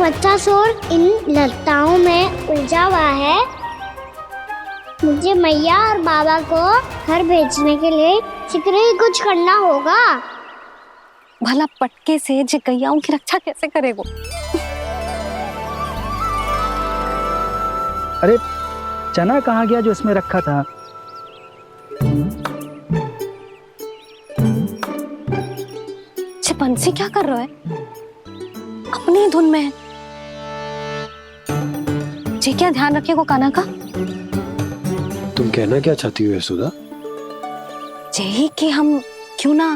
बच्चा शोर इन लताओं में उलझा हुआ है। मुझे मैया और बाबा को घर भेजने के लिए शीघ्र ही कुछ करना होगा। भला पटके से गैयाओं की रक्षा कैसे करेगो? अरे चना कहाँ गया जो इसमें रखा था? बंसी क्या कर रहा है? अपनी ही धुन में है। जी क्या ध्यान रखिएगो कान्हा का। तुम कहना क्या चाहती हो यशोदा? यही कि हम क्यों ना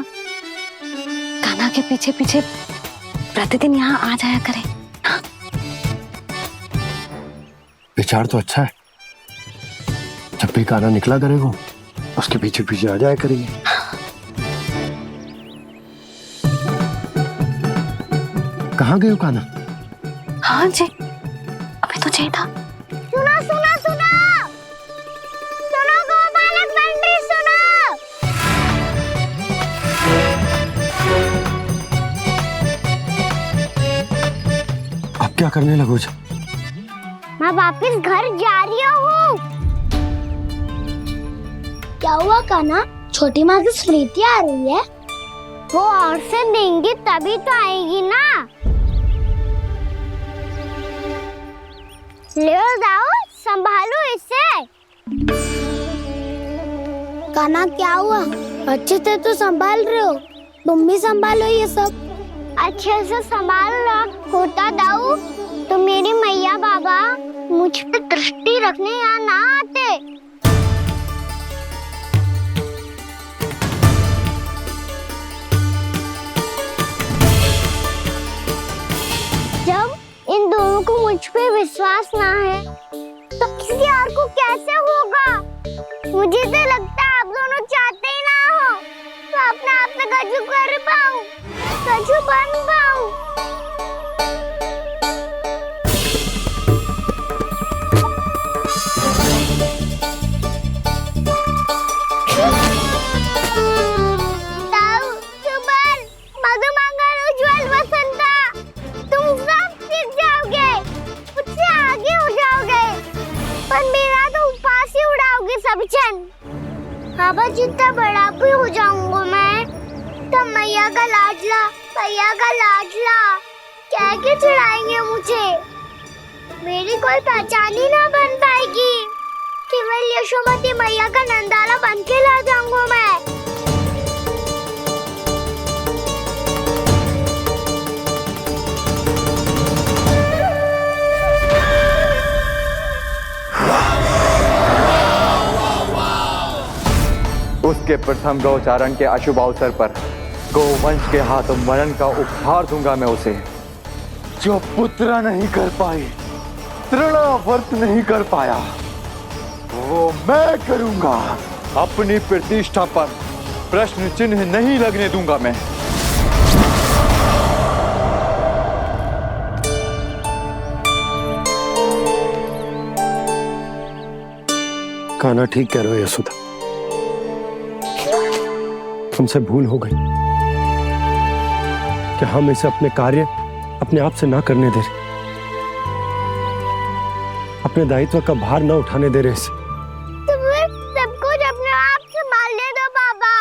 कान्हा के पीछे पीछे प्रतिदिन यहाँ आ जाया करें। हाँ? विचार तो अच्छा है। जब भी कान्हा निकला करेगा उसके पीछे पीछे आ जाया करेंगे। कहाँ गए हो कान्हा? हाँ जी, अभी तो चाहिए था। सुनो सुनो सुनो सुनो गोपालक मंत्री सुनो। अब क्या करने लगो? मैं वापस घर जा रही हूँ। क्या हुआ कान्हा? छोटी माँ की स्मृति आ रही है। वो और से देंगी तभी तो आएगी ना। ले जाओ, संभालो इसे। कान्हा क्या हुआ? अच्छे से तो संभाल रहे हो, तुम भी संभालो ये सब। अच्छे से संभाल लो होता दाऊ तो मेरी मैया बाबा मुझ पे दृष्टि रखने यहाँ ना आते। जब इन दोनों को मुझ पे विश्वास ना है तो किसी और को कैसे होगा? मुझे तो लगता है आप दोनों चाहते ही ना हो तो अपने आप में गजू कर पाऊं, गजू बन पाऊं। बाबा जितना बड़ा भी हो जाऊंगा मैं तो मैया का लाडला कह के चिढ़ाएंगे मुझे। मेरी कोई पहचान ही ना बन पाएगी। केवल यशोमती मैया का नंदाला बन के ला जाऊंगा मैं। उसके प्रथम गौचारण के अशुभ अवसर पर गोवंश के हाथों मरण का उपहार दूंगा मैं उसे। जो पुत्र नहीं कर पाई, तृणावर्त नहीं कर पाया, वो मैं करूंगा। अपनी प्रतिष्ठा पर प्रश्न चिन्ह नहीं लगने दूंगा मैं। कान्हा ठीक कह रहे हो यशोदा, हमसे भूल हो गई कि हम इसे अपने कार्य अपने आप से ना करने दे रहे, अपने दायित्व का भार ना उठाने दे रहे इसे। सब कुछ अपने आप से संभाल ले दो बाबा।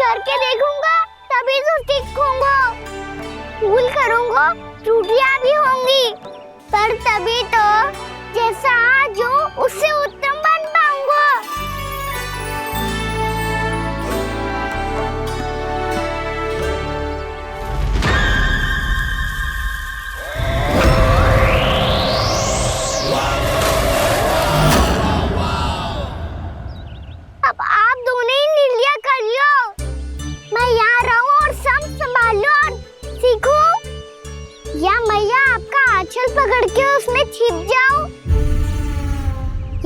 करके देखूंगा तभी तो ठीक होऊंगा। भूल करूंगा, त्रुटियां भी होंगी, पर तभी तो जैसा आज हूं उससे उत्तम बन पाऊंगा। अब आप दोनों ही निर्णय कर लो। मैं यहाँ रहूं और सब संभालूं और सीखूं, या मैया आपका आंचल पकड़ के उसमें छिप जाऊं,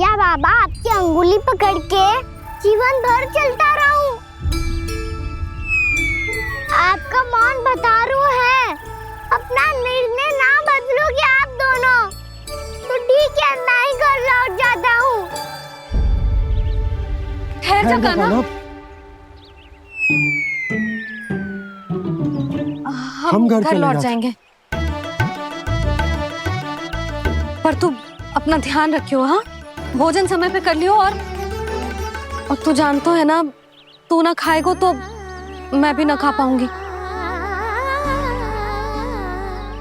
या बाबा आपकी अंगुली पकड़ के जीवन भर चलता रहूं। आपका मौन बता रहा है, अपना निर्णय ना बदलोगे आप दोनों तो ठीक है, मैं ही घर लौट जाता हूँ। ठहर जा कान्हा, हम घर लौट जाएंगे। पर तू अपना ध्यान रखियो, हाँ? भोजन समय पे कर लियो। और तू जानतो है ना, तू ना खाएगो तो मैं भी ना खा पाऊंगी।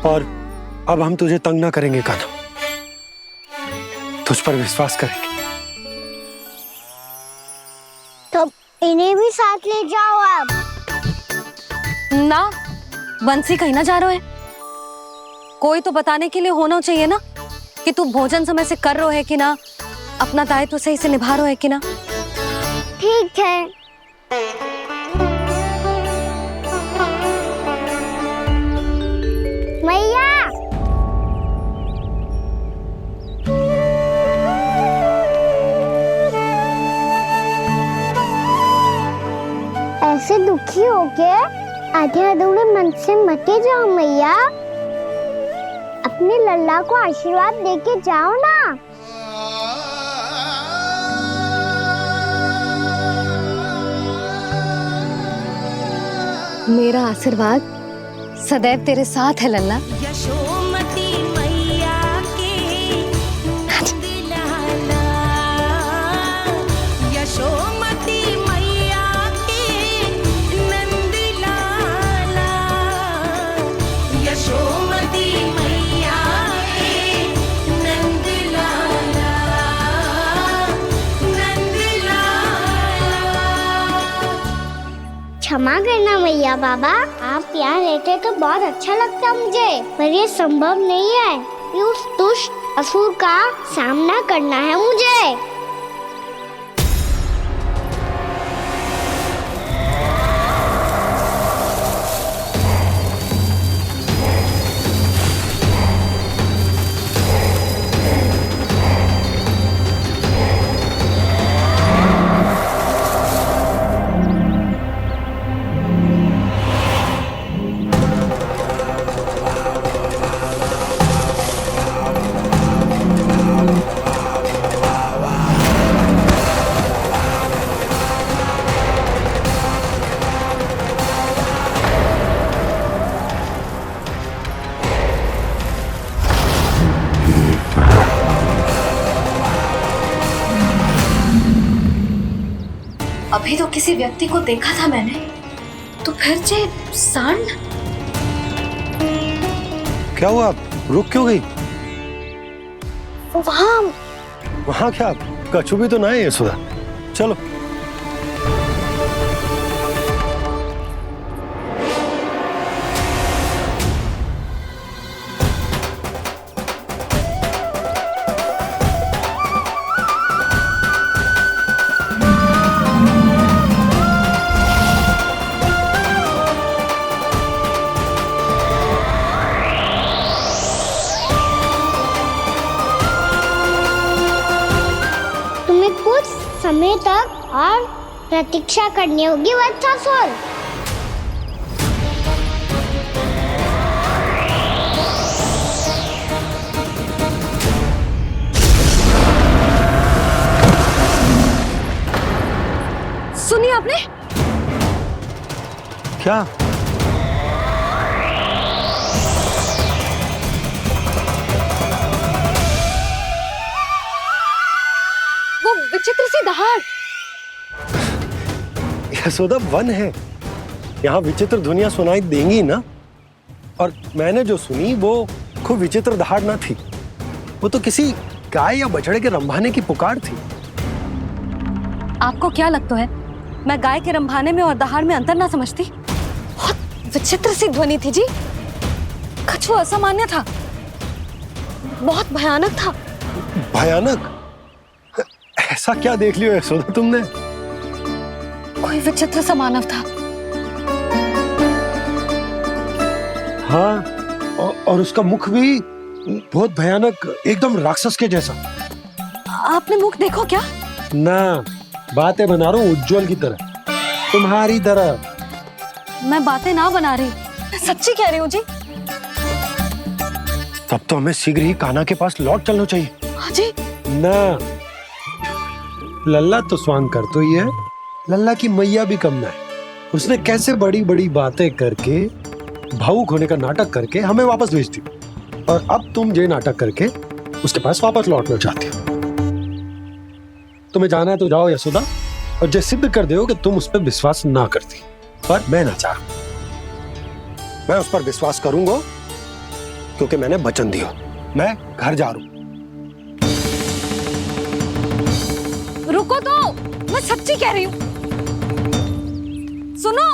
और अब हम तुझे तंग ना करेंगे कान्हा, तुझ पर विश्वास करेंगे। तो इन्हें भी साथ ले जाओ अब। ना, बंसी कहीं ना जा रहे है। कोई तो बताने के लिए होना चाहिए ना कि तू भोजन समय से कर रहे है कि ना, अपना दायित्व सही से निभा रहे है कि ना। ठीक है। मैया, ऐसे दुखी हो के आधे अधूरे मन से मत जाओ मैया। अपने लल्ला को आशीर्वाद देके जाओ ना। मेरा आशीर्वाद सदैव तेरे साथ है लल्ला। यशोमती मैया के नंद लाला, यशोमती मैया के नंद लाला, यशोमती मैया के नंद लाला, नंद लाला। क्षमा करना मैया बाबा, आप यहाँ रहते तो बहुत अच्छा लगता मुझे, पर ये संभव नहीं है। उस दुष्ट असुर का सामना करना है मुझे। अभी तो किसी व्यक्ति को देखा था मैंने, तो फिर से सांड। क्या हुआ, रुक क्यों गई? वहाँ क्या कछु भी तो ना है यशोदा, चलो। कुछ समय तक और प्रतीक्षा करनी होगी वत्सासुर। सुनिए आपने क्या? वो विचित्र सी दहाड़। यशोदा, वन है, यहाँ विचित्र ध्वनियां सुनाई देंगी ना। और मैंने जो सुनी वो खूब विचित्र दहाड़ ना थी, वो तो किसी गाय या बछड़े के रंभाने की पुकार थी। आपको क्या लगता है मैं गाय के रंभाने में और दहाड़ में अंतर ना समझती? बहुत विचित्र सी ध्वनि थी जी, कुछ वो असामान्य था, बहुत भयानक था। भयानक? ऐसा क्या देख लियो यशोदा तुमने? कोई विचित्र सा मानव था। हाँ, और उसका मुख भी बहुत भयानक, एकदम राक्षस के जैसा। आपने मुख देखो क्या? ना, बातें बना रहा हूँ उज्जवल की तरह, तुम्हारी तरह। मैं बातें ना बना रही, मैं सच्ची कह रही हूँ जी। तब तो हमें शीघ्र ही कान्हा के पास लौट चलना चाहिए। हाँ जी। ना, लल्ला तो स्वांग कर तो ही है, लल्ला की मैया भी कम ना है। उसने कैसे बड़ी बड़ी बातें करके, भावुक होने का नाटक करके हमें वापस भेज दी, और अब तुम ये नाटक करके उसके पास वापस लौटना चाहती हो। तुम्हें जाना है तो जाओ यशोदा, और जो सिद्ध कर दो कि तुम उस पर विश्वास ना करती, पर मैं ना चाहूं। मैं उस पर विश्वास करूंगा क्योंकि मैंने वचन दिया। मैं घर जा रहा हूं। रुको तो, मैं सच्ची कह रही हूँ। सुनो,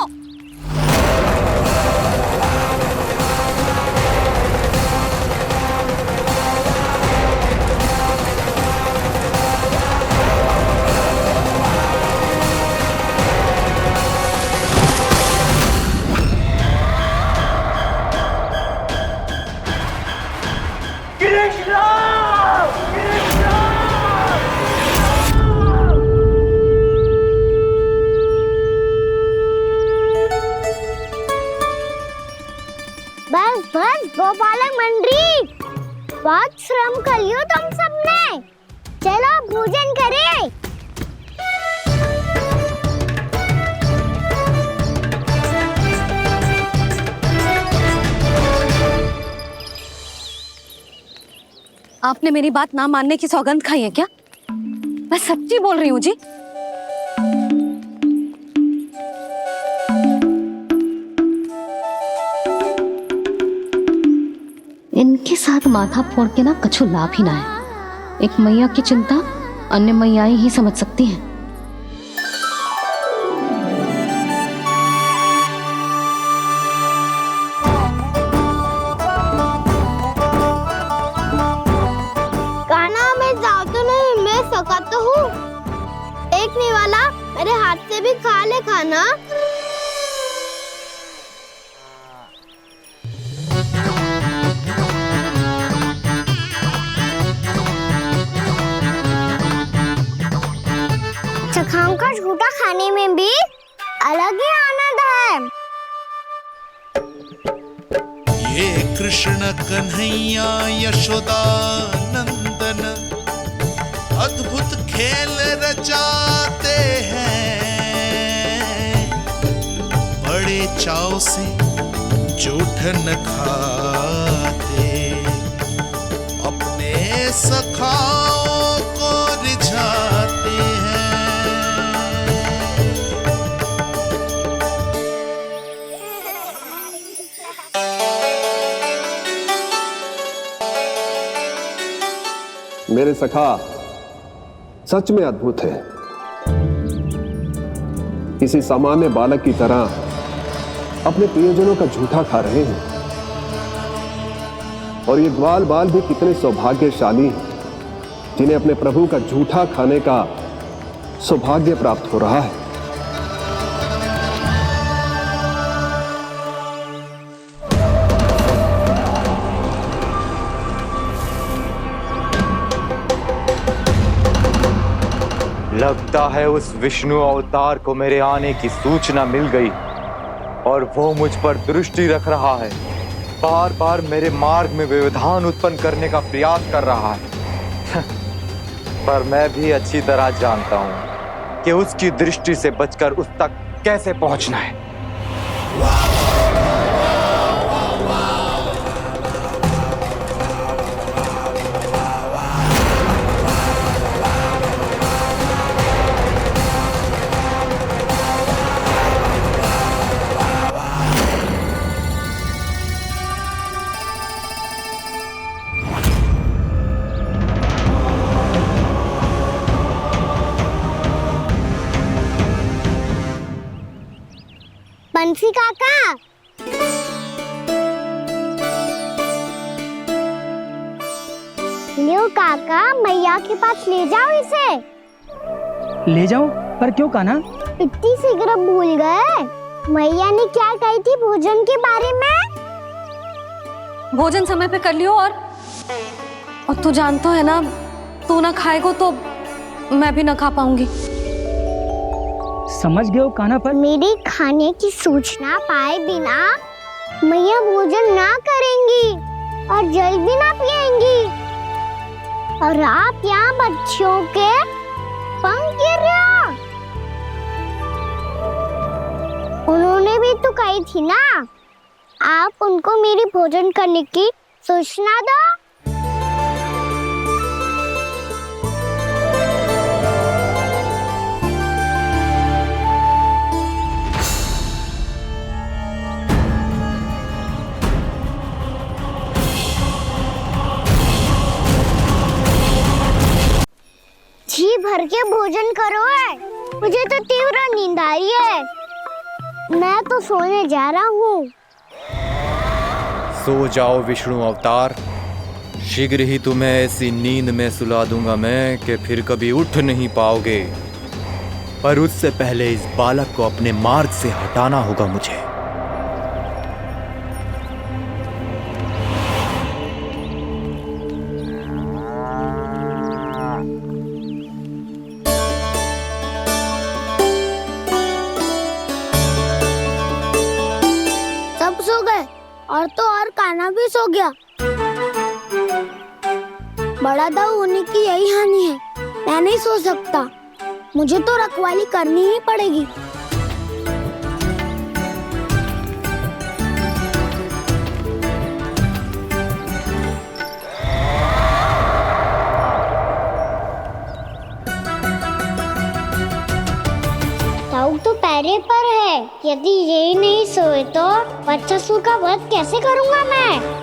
बस बस गोपालक मंडली, बहुत श्रम कर लियो तुम सबने। चलो भोजन करें। आपने मेरी बात ना मानने की सौगंध खाई है क्या? मैं सच्ची बोल रही हूँ जी। इनके साथ माथा फोड़ के ना कछु लाभ ही ना है। एक मैया की चिंता अन्य मैयाएं ही समझ सकती हैं। कान्हा, मैं जाऊँ तो नहीं, मैं सका तो हूँ। एक नहीं वाला मेरे हाथ से भी खा ले खाना। चखाओं का झूठा खाने में भी अलग ही आनंद है। ये कृष्ण कन्हैया यशोदा नंदन अद्भुत खेल रचाते हैं, बड़े चाव से जूठन खाते, अपने सखाओं को रिझाते हैं। मेरे सखा सच में अद्भुत है। किसी सामान्य बालक की तरह अपने प्रियजनों का झूठा खा रहे हैं, और ये ग्वाल बाल भी कितने सौभाग्यशाली हैं जिन्हें अपने प्रभु का झूठा खाने का सौभाग्य प्राप्त हो रहा है। लगता है उस विष्णु अवतार को मेरे आने की सूचना मिल गई और वो मुझ पर दृष्टि रख रहा है। बार बार मेरे मार्ग में व्यवधान उत्पन्न करने का प्रयास कर रहा है। पर मैं भी अच्छी तरह जानता हूं कि उसकी दृष्टि से बचकर उस तक कैसे पहुंचना है। बंसी काका, लियो काका, मैया के पास ले जाओ इसे। ले जाओ, पर क्यों कान्हा? इतनी शीघ्र भूल गए? मैया ने क्या कही थी भोजन के बारे में? भोजन समय पे कर लियो, और तू जानता है ना, तू ना खाएगा तो मैं भी ना खा पाऊंगी। समझ गए हो कान्हा, पर मेरे खाने की सूचना पाए बिना मैया भोजन ना करेंगी और जल भी ना पिएंगी, और आप यहाँ बच्चों के पंख गिर रहे हो। उन्होंने भी तो कही थी ना, आप उनको मेरी भोजन करने की सूचना दो। भोजन करो है। मुझे तो तीव्र नींद आ रही है। मैं तो सोने जा रहा हूँ। सो जाओ विष्णु अवतार, शीघ्र ही तुम्हें ऐसी नींद में सुला दूंगा मैं कि फिर कभी उठ नहीं पाओगे। पर उससे पहले इस बालक को अपने मार्ग से हटाना होगा मुझे। सब सो गए और तो और कान्हा भी सो गया। बड़ा दाऊ होने की यही हानि है। मैं नहीं सो सकता। मुझे तो रखवाली करनी ही पड़ेगी। दाऊ तो पैरे पर है। यदि यही नहीं सोए तो बच्चासुर का वध कैसे करूंगा मैं?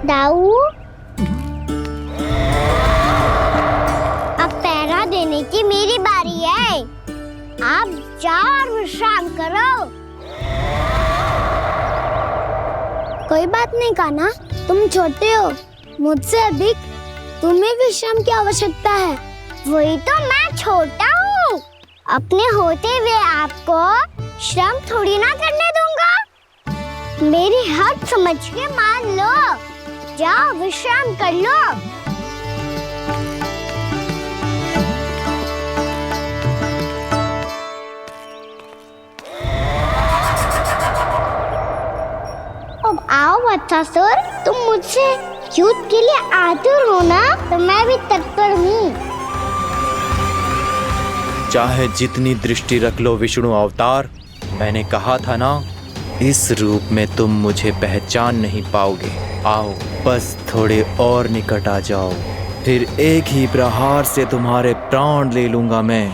दाऊ, अब पहरा देने की मेरी बारी है। आप जाओ और विश्राम करो। कोई बात नहीं कान्हा, तुम छोटे हो। मुझसे अधिक तुम्हें विश्राम की आवश्यकता है। वही तो, मैं छोटा हूँ। अपने होते हुए आपको श्रम थोड़ी ना करने दूंगा। मेरी हद समझ के मान लो। जाओ विश्राम कर लो। अब आओ बच्चासुर, तुम मुझसे युद्ध के लिए आतुर हो ना? तो मैं भी तत्पर हूँ। चाहे जितनी दृष्टि रख लो विष्णु अवतार, मैंने कहा था ना, इस रूप में तुम मुझे पहचान नहीं पाओगे। आओ बस थोड़े और निकट आ जाओ, फिर एक ही प्रहार से तुम्हारे प्राण ले लूंगा मैं।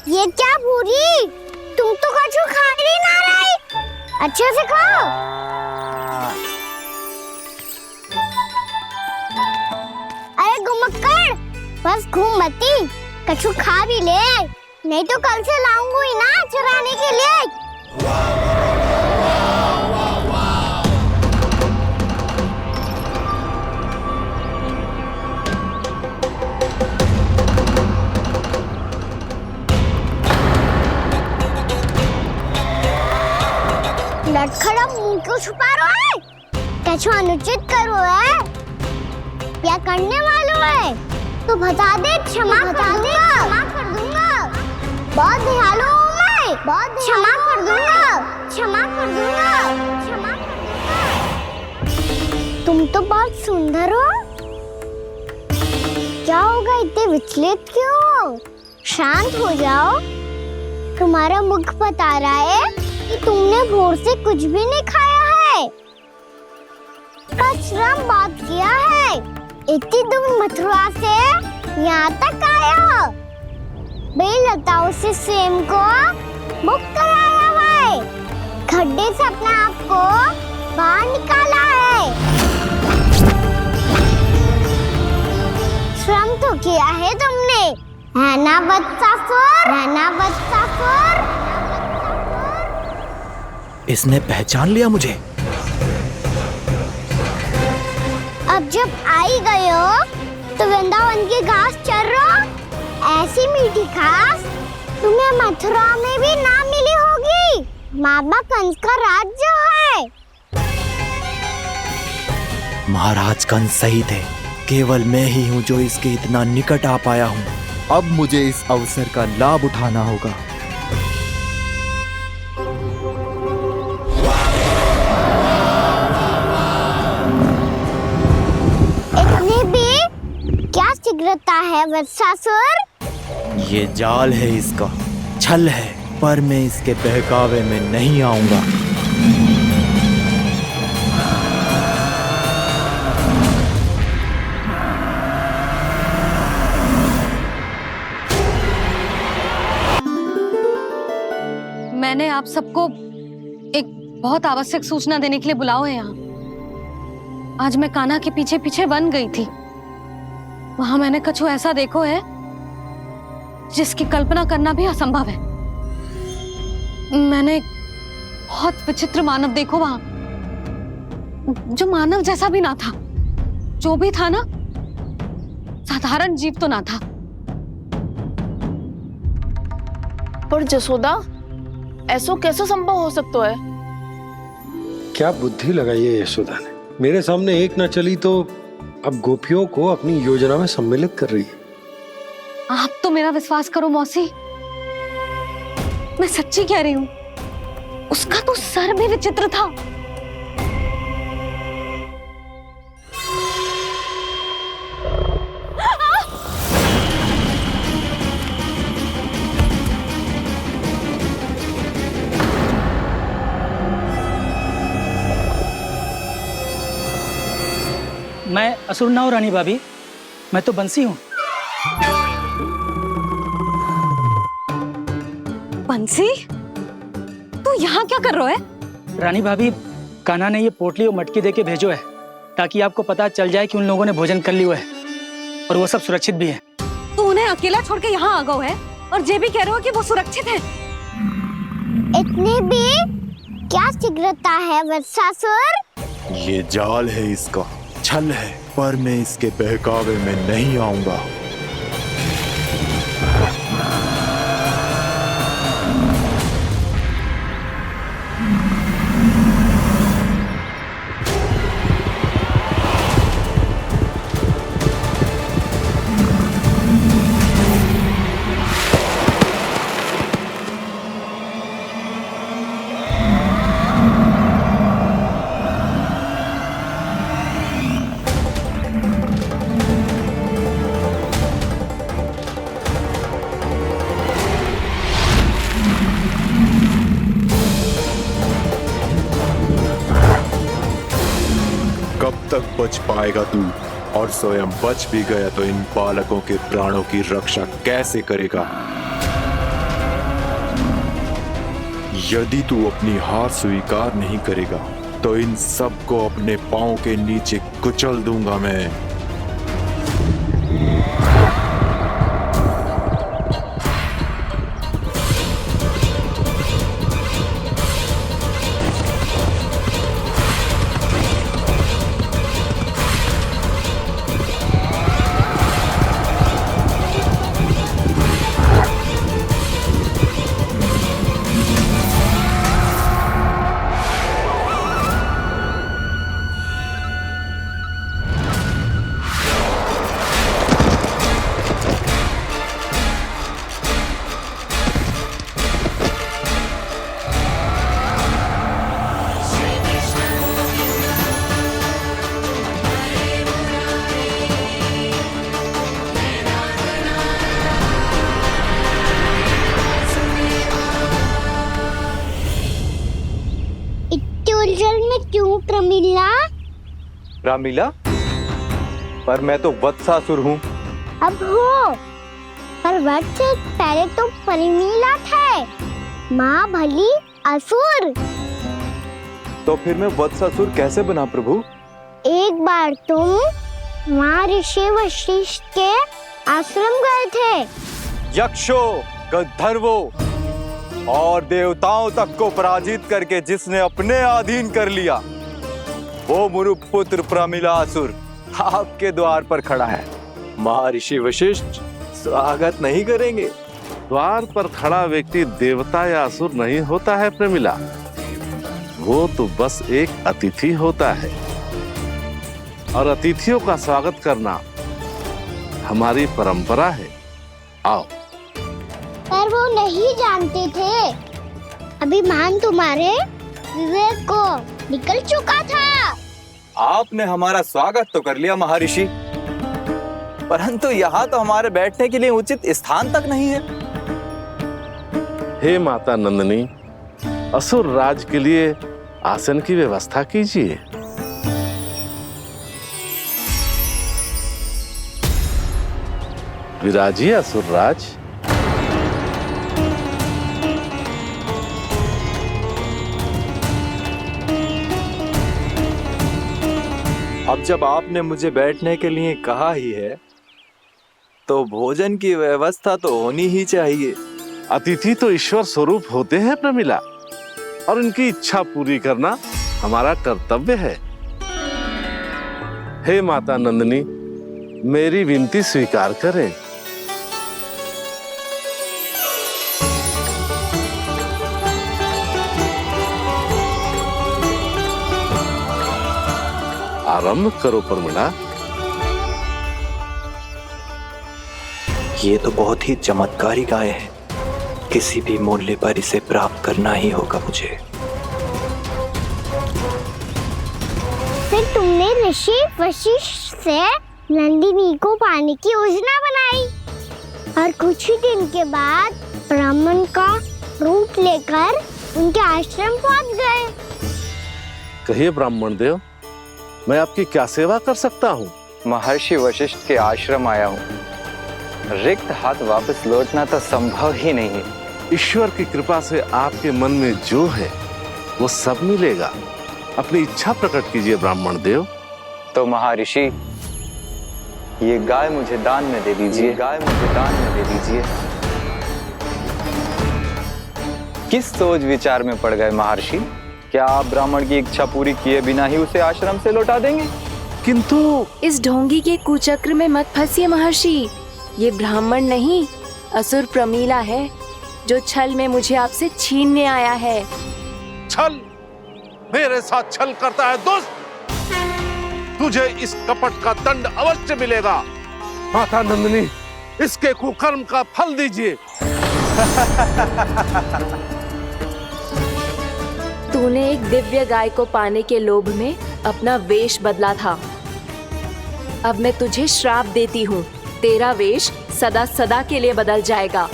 ये क्या भूरी? तुम तो कछु खा ही ना रही। अच्छे से खाओ। अरे घुमक्कड़, बस घूम मती, कछु खा भी ले, नहीं तो कल से लाऊंगी ना चराने के लिए। लटखड़ा मुंह क्यों छुपा रहा है? कछु अनुचित करो है या करने वालों है तो बता दे, क्षमा कर दूंगा। बहुत दयालु हूँ मैं, बहुत क्षमा कर दूंगा। तुम तो बहुत सुंदर हो। क्या होगा, इतने विचलित क्यों हो? शांत हो जाओ। तुम्हारा मुख बता रहा है कि तुमने भोर से कुछ भी नहीं खाया है। श्रम बात किया है। इतनी दूर मथुरा से यहाँ तक आया हो। बेलताओं से स्वयं को मुक्त कराया हुआ है। खड्डे से अपने आप को बाहर निकाला है। श्रम तो किया है तुमने, है ना बच्चासुर? इसने पहचान लिया मुझे। अब जब आई गए हो तो वृंदावन की घास चर रहो। ऐसी मीठी घास तुम्हें मथुरा में भी ना मिली होगी। मामा कंस का राज्य है। महाराज कंस सही थे, केवल मैं ही हूँ जो इसके इतना निकट आ पाया हूँ। अब मुझे इस अवसर का लाभ उठाना होगा। क्या शीघ्रता है वत्सासुर? ये जाल है इसका, छल है, पर मैं इसके बहकावे में नहीं आऊंगा। आप सबको एक बहुत आवश्यक सूचना देने के लिए बुलाओ है यहाँ। आज मैं कान्हा के पीछे पीछे वन गई थी। वहां मैंने कछु ऐसा देखो है जिसकी कल्पना करना भी असंभव है। मैंने बहुत विचित्र मानव देखो वहां, जो मानव जैसा भी ना था। जो भी था ना, साधारण जीव तो ना था। पर जसोदा, ऐसो कैसे संभव हो सकता है? क्या बुद्धि लगाई है यशोदा ने। मेरे सामने एक ना चली तो अब गोपियों को अपनी योजना में सम्मिलित कर रही है। आप तो मेरा विश्वास करो मौसी, मैं सच्ची कह रही हूं। उसका तो सर भी विचित्र था। मैं असुर ना हूँ रानी भाभी, मैं तो बंसी हूँ। बंसी, तू यहाँ क्या कर रहा है? रानी भाभी, कान्हा ने ये पोटली और मटकी देके भेजो है ताकि आपको पता चल जाए कि उन लोगों ने भोजन कर लिया है और वो सब सुरक्षित भी है। तू उन्हें अकेला छोड़ के यहाँ आ गए है और ये भी कह रहे हो कि वो सुरक्षित है। इतनी भी क्या शीघ्रता है वत्सासुर? ये जाल है, इसका छल है, पर मैं इसके बहकावे में नहीं आऊंगा। कब तक बच पाएगा तू? और स्वयं बच भी गया तो इन बालकों के प्राणों की रक्षा कैसे करेगा? यदि तू अपनी हार स्वीकार नहीं करेगा तो इन सबको अपने पांव के नीचे कुचल दूंगा मैं। उलझन में क्यों प्रमिला? रामीला, पर मैं तो वत्सासुर हूँ। अब हो, पर वत्स से पहले तो प्रमिला थे। माँ भली असुर। तो फिर मैं वत्सासुर कैसे बना प्रभु? एक बार तुम माँ ऋषि वशिष्ठ के आश्रम गए थे। यक्षो, गंधर्वों और देवताओं तक को पराजित करके जिसने अपने अधीन कर लिया, वो मुरुपुत्र प्रमिलासुर आपके द्वार पर खड़ा है। महर्षि वशिष्ठ स्वागत नहीं करेंगे? द्वार पर खड़ा व्यक्ति देवता या असुर नहीं होता है प्रमिला, वो तो बस एक अतिथि होता है और अतिथियों का स्वागत करना हमारी परंपरा है। आओ। पर वो नहीं जानते थे। अभिमान तुम्हारे विवेक को निकल चुका था। आपने हमारा स्वागत तो कर लिया महर्षि, परंतु यहाँ तो हमारे बैठने के लिए उचित स्थान तक नहीं है। हे माता नंदिनी, असुर राज के लिए आसन की व्यवस्था कीजिए। विराजिए असुर राज। जब आपने मुझे बैठने के लिए कहा ही है तो भोजन की व्यवस्था तो होनी ही चाहिए। अतिथि तो ईश्वर स्वरूप होते हैं प्रमिला, और उनकी इच्छा पूरी करना हमारा कर्तव्य है। हे माता नंदिनी, मेरी विनती स्वीकार करें। आरंभ करो प्रमिला। ये तो बहुत ही चमत्कारी गाय है, किसी भी मूल्य पर इसे प्राप्त करना ही होगा मुझे। फिर तुमने ऋषि वशिष्ठ से नंदिनी को पाने की योजना बनाई और कुछ ही दिन के बाद ब्राह्मण का रूप लेकर उनके आश्रम पहुंच गए। कहिए ब्राह्मण देव, मैं आपकी क्या सेवा कर सकता हूँ? महर्षि वशिष्ठ के आश्रम आया हूँ। रिक्त हाथ वापस लौटना तो संभव ही नहीं है। ईश्वर की कृपा से आपके मन में जो है वो सब मिलेगा। अपनी इच्छा प्रकट कीजिए ब्राह्मण देव। तो महर्षि, ये गाय मुझे दान में दे दीजिए। गाय मुझे दान में दे दीजिए। किस सोच विचार में पड़ गए महर्षि? क्या आप ब्राह्मण की इच्छा पूरी किए बिना ही उसे आश्रम से लौटा देंगे? किंतु इस ढोंगी के कुचक्र में मत फंसिए महर्षि। ये ब्राह्मण नहीं, असुर प्रमीला है जो छल में मुझे आपसे छीनने आया है। छल? मेरे साथ छल करता है दुष्ट? तुझे इस कपट का दंड अवश्य मिलेगा। माता नंदिनी, इसके कुकर्म का फल दीजिए। तूने एक दिव्य गाय को पाने के लोभ में अपना वेश बदला था। अब मैं तुझे श्राप देती हूँ, तेरा वेश सदा सदा के लिए बदल जाएगा।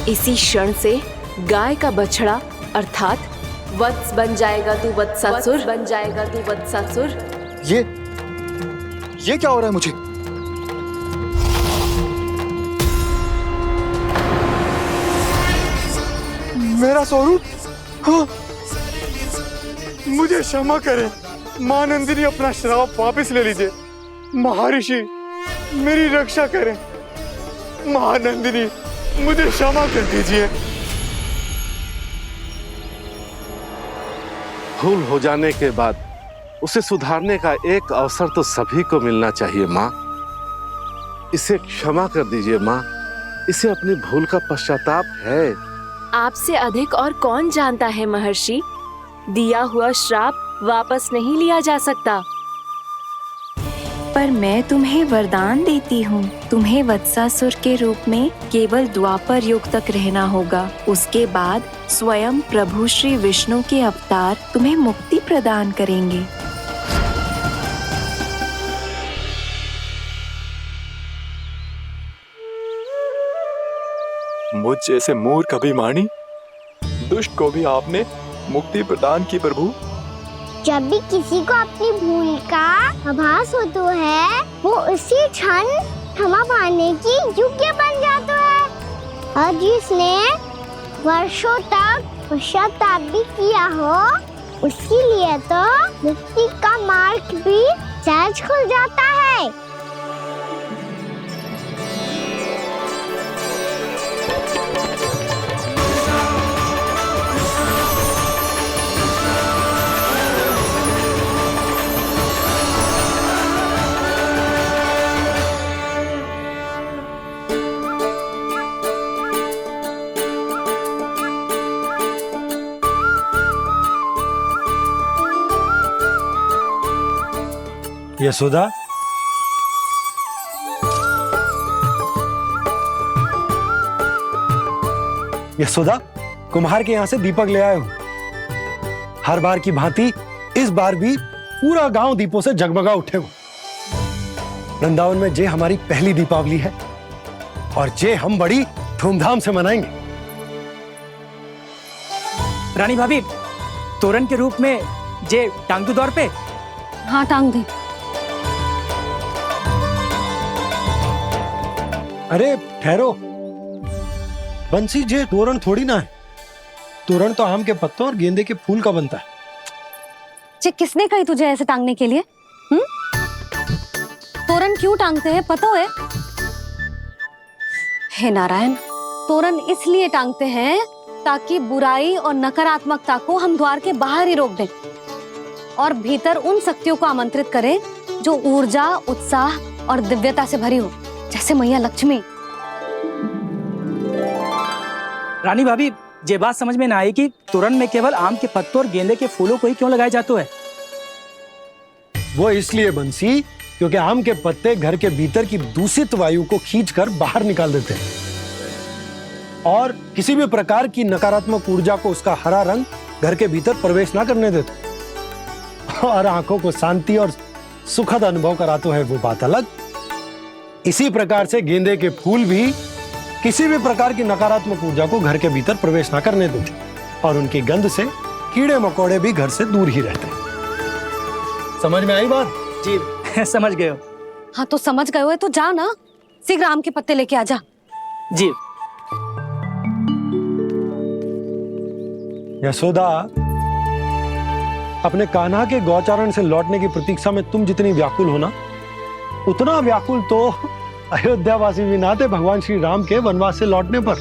इसी क्षण से गाय का बछड़ा अर्थात वत्स बन जाएगा तू वत्सासुर। बन जाएगा तू वत्सासुर। ये क्या हो रहा है मुझे? मेरा स्वरूप? हाँ। मुझे क्षमा करें मां नंदिनी, अपना श्राप वापस ले लीजिए। महर्षि, मेरी रक्षा करें। मां नंदिनी, मुझे क्षमा कर दीजिए। भूल हो जाने के बाद उसे सुधारने का एक अवसर तो सभी को मिलना चाहिए माँ। इसे क्षमा कर दीजिए माँ, इसे अपनी भूल का पश्चाताप है। आपसे अधिक और कौन जानता है महर्षि, दिया हुआ श्राप वापस नहीं लिया जा सकता। पर मैं तुम्हें वरदान देती हूँ, तुम्हें वत्सासुर के रूप में केवल द्वापर युग तक रहना होगा। उसके बाद स्वयं प्रभु श्री विष्णु के अवतार तुम्हें मुक्ति प्रदान करेंगे। मुझ जैसे मूर्ख अभिमानी दुष्ट को भी आपने मुक्ति प्रदान की प्रभु। जब भी किसी को अपनी भूल का आभास होता है, वो उसी क्षण क्षमा पाने की योग्य बन जाता है। और जिसने वर्षों तक पश्चाताप भी किया हो, उसके लिए तो मुक्ति का मार्ग भी सहज खुल जाता है। यशोदा, यशोदा, कुम्हार के यहाँ से दीपक ले आया हूं। हर बार की भांति इस बार भी पूरा गांव दीपों से जगमगा उठे हो। वृंदावन में जे हमारी पहली दीपावली है और जे हम बड़ी धूमधाम से मनाएंगे। रानी भाभी, तोरण के रूप में जे टांग दो दौर पे। हाँ, टांग दे। अरे ठहरो, बंसी, जे तोरण थोड़ी ना है। तोरण तो आम के पत्तों और गेंदे के फूल का बनता है। जे किसने कही तुझे ऐसे टांगने के लिए? तोरण क्यों टांगते हैं पता है? हे नारायण, तोरण इसलिए टांगते हैं ताकि बुराई और नकारात्मकता को हम द्वार के बाहर ही रोक दें और भीतर उन शक्तियों को आमंत्रित करें जो ऊर्जा, उत्साह और दिव्यता से भरी हो, जैसे मैया लक्ष्मी। रानी भाभी, ये बात समझ में ना आई कि तोरण में केवल आम के पत्तों और गेंदे के फूलों को ही क्यों लगाया जाता है? वो इसलिए बंसी, क्योंकि आम के पत्ते घर के भीतर की दूषित वायु को खींचकर बाहर निकाल देते हैं और किसी भी प्रकार की नकारात्मक ऊर्जा को उसका हरा रंग घर के भीतर प्रवेश ना करने देते और आंखों को शांति और सुखद अनुभव कराते है, वो बात अलग। इसी प्रकार से गेंदे के फूल भी किसी भी प्रकार की नकारात्मक ऊर्जा को घर के भीतर प्रवेश ना करने देते और उनकी गंध से कीड़े मकोड़े भी घर से दूर ही रहते हैं। समझ में आई बात? जी समझ गए हो। हाँ तो समझ गए हो तो जा ना, शीघ्र आम के पत्ते लेके आजा। जी। यशोदा, अपने कान्हा के गौचारण से लौटने की प्रतीक्षा में तुम जितनी व्याकुल हो ना, उतना व्याकुल तो अयोध्यावासी भी ना थे भगवान श्री राम के वनवास से लौटने पर।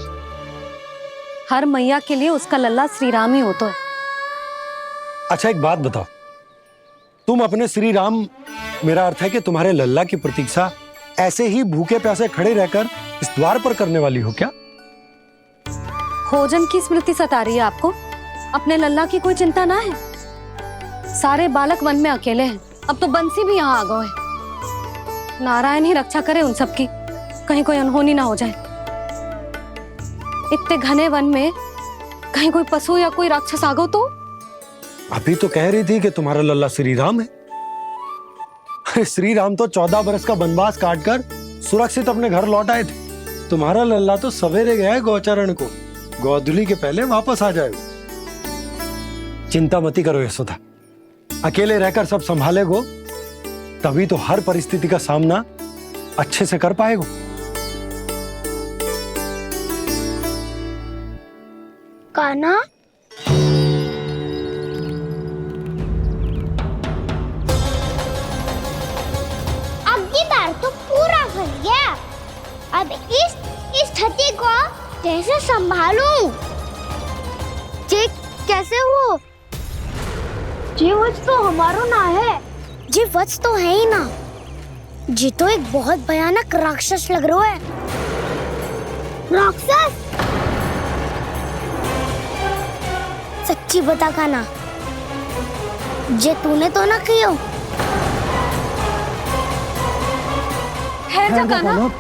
हर मैया के लिए उसका लल्ला श्री राम ही होता है। अच्छा एक बात बताओ, तुम अपने श्री राम, मेरा अर्थ है कि तुम्हारे लल्ला की प्रतीक्षा ऐसे ही भूखे प्यासे खड़े रहकर इस द्वार पर करने वाली हो क्या? भोजन की स्मृति सता रही है आपको? अपने लल्ला की कोई चिंता ना है। सारे बालक वन में अकेले हैं, अब तो बंसी भी यहाँ आ गए हैं। नारायण ही रक्षा करे उन सबकी, कहीं कोई अनहोनी ना हो जाए। इतने घने वन में कहीं कोई पशु या कोई राक्षस आ गो तो? अभी तो कह रही थी कि तुम्हारा लल्ला श्री राम है। श्री राम तो 14 बरस का वनवास काटकर सुरक्षित अपने घर लौट आए थे। तुम्हारा लल्ला तो सवेरे गया है गौचरण को, गोधूली के पहले वापस आ जाएगा। चिंता मती करो यशोदा, अकेले रहकर सब संभालेगो तभी तो हर परिस्थिति का सामना अच्छे से कर पाएगो। कान्हा, अब की बार तो पूरा फंस गया। अब इस स्थिति को कैसे संभालूं? जी कैसे हो? जी वच तो हमारो ना है। जी वच तो है ही ना। जी तो एक बहुत भयानक राक्षस लग रहा है। राक्षस? सच्ची बता कान्हा, जे तूने तो ना कियो? ठहर जा कान्हा,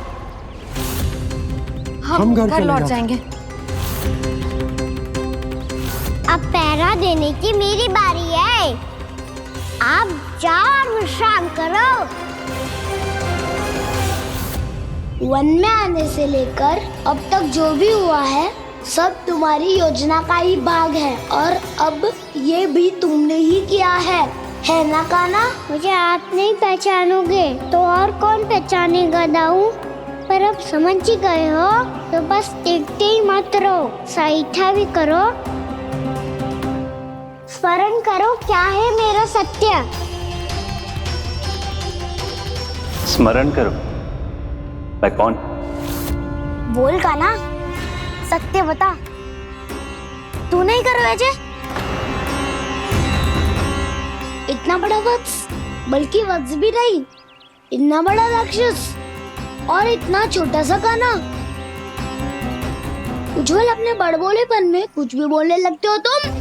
हम घर लौट जाएंगे। अब पहरा देने की मेरी बारी है। आप जाओ और विश्राम करो। वन में आने से लेकर अब तक जो भी हुआ है सब तुम्हारी योजना का ही भाग है और अब ये भी तुमने ही किया है ना कान्हा? मुझे आप नहीं पहचानोगे तो और कौन पहचानेगा दाऊ? पर अब समझ ही गए हो तो बस देखते ही मत रहो, सहीठा भी करो। स्मरण करो क्या है मेरा सत्य। स्मरण करो? मैं कौन? बोल कान्हा, सत्य बता। तू नहीं करो अजय? इतना बड़ा वत्स, बल्कि वत्स भी नहीं, इतना बड़ा राक्षस और इतना छोटा सा कान्हा। उज्जवल अपने बड़बोलेपन में कुछ भी बोलने लगते हो तुम।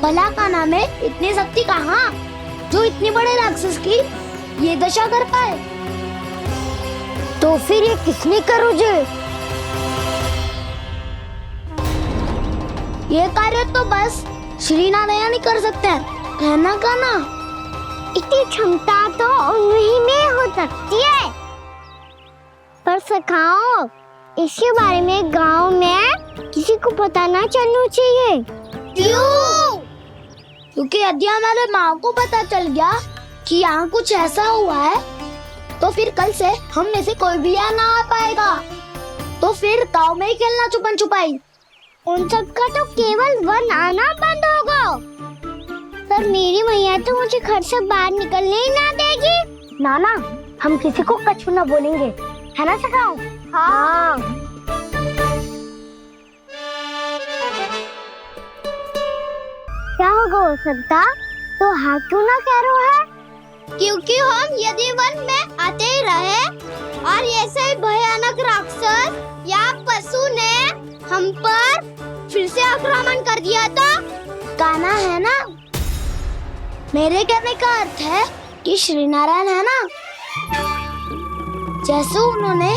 भला कान्हा में इतनी शक्ति कहाँ जो इतनी बड़े राक्षस की ये दशा कर पाए? तो फिर ये किसने करो जे? ये कार्य तो बस श्री नारायण ही कर सकते हैं, है ना कान्हा? इतनी क्षमता तो उन्हीं में हो सकती है। पर सखाओ, इसके बारे में गांव में किसी को पता ना चलना चाहिए। क्यों? क्योंकि यदि हमारे माँ को पता चल गया कि यहाँ कुछ ऐसा हुआ है तो फिर कल से हम में से कोई भी यहाँ ना आ पाएगा। तो फिर गांव में ही खेलना छुपन छुपाई। उन सबका तो केवल वन आना बंद होगा। पर मेरी मैया तो मुझे घर से बाहर निकलने ही ना देगी। नाना, हम किसी को कछु ना बोलेंगे, है ना सखाओ? हाँ। क्या होगा हो सकता? तो हाँ क्यों ना कह रहा है? क्योंकि हम यदि वन में आते ही रहे और ऐसे ही भयानक राक्षस या पशु ने हम पर फिर से आक्रमण कर दिया तो कान्हा है ना, मेरे कहने का अर्थ है कि श्री नारायण है ना, जैसे उन्होंने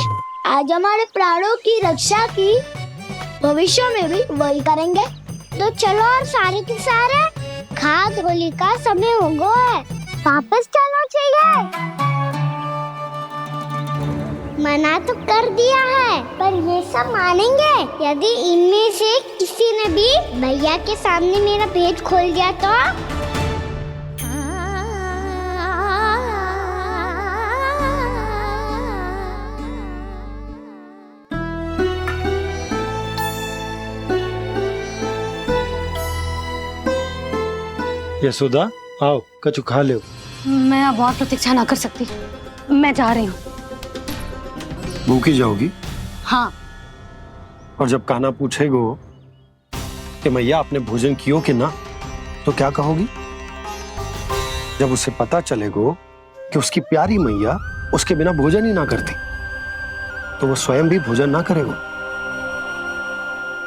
आज हमारे प्राणों की रक्षा की, भविष्य में भी वही करेंगे। तो चलो और सारे के सारे खाद होली का समय हो गया है, वापस चलना चाहिए। मना तो कर दिया है, पर ये सब मानेंगे यदि इनमें से किसी ने भी भैया के सामने मेरा पेट खोल दिया तो? यशोदा, आओ कछु खा लो। मैं अब और प्रतीक्षा ना कर सकती, मैं जा रही हूँ। भूखी जाओगी? हाँ। और जब कान्हा पूछेगो कि मैया आपने भोजन कियो कि ना, तो क्या कहोगी? जब उसे पता चलेगो कि उसकी प्यारी मैया उसके बिना भोजन ही ना करती, तो वो स्वयं भी भोजन ना करेगो,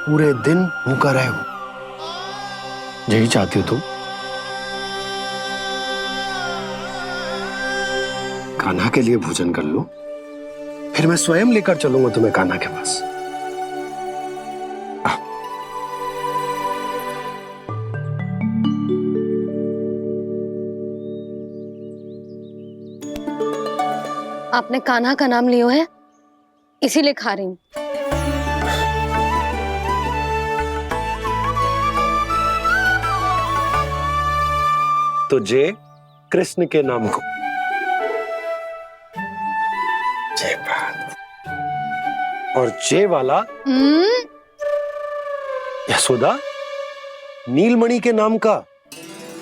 पूरे दिन भूखा रहेगो। यही चाहती हो तुम? कान्हा के लिए भोजन कर लो, फिर मैं स्वयं लेकर चलूंगा तुम्हें कान्हा के पास। आपने कान्हा का नाम लियो है, इसीलिए खा रही हूँ। तो जय कृष्ण के नाम को। जय बात। और जय वाला यशोदा, नीलमणि के नाम का।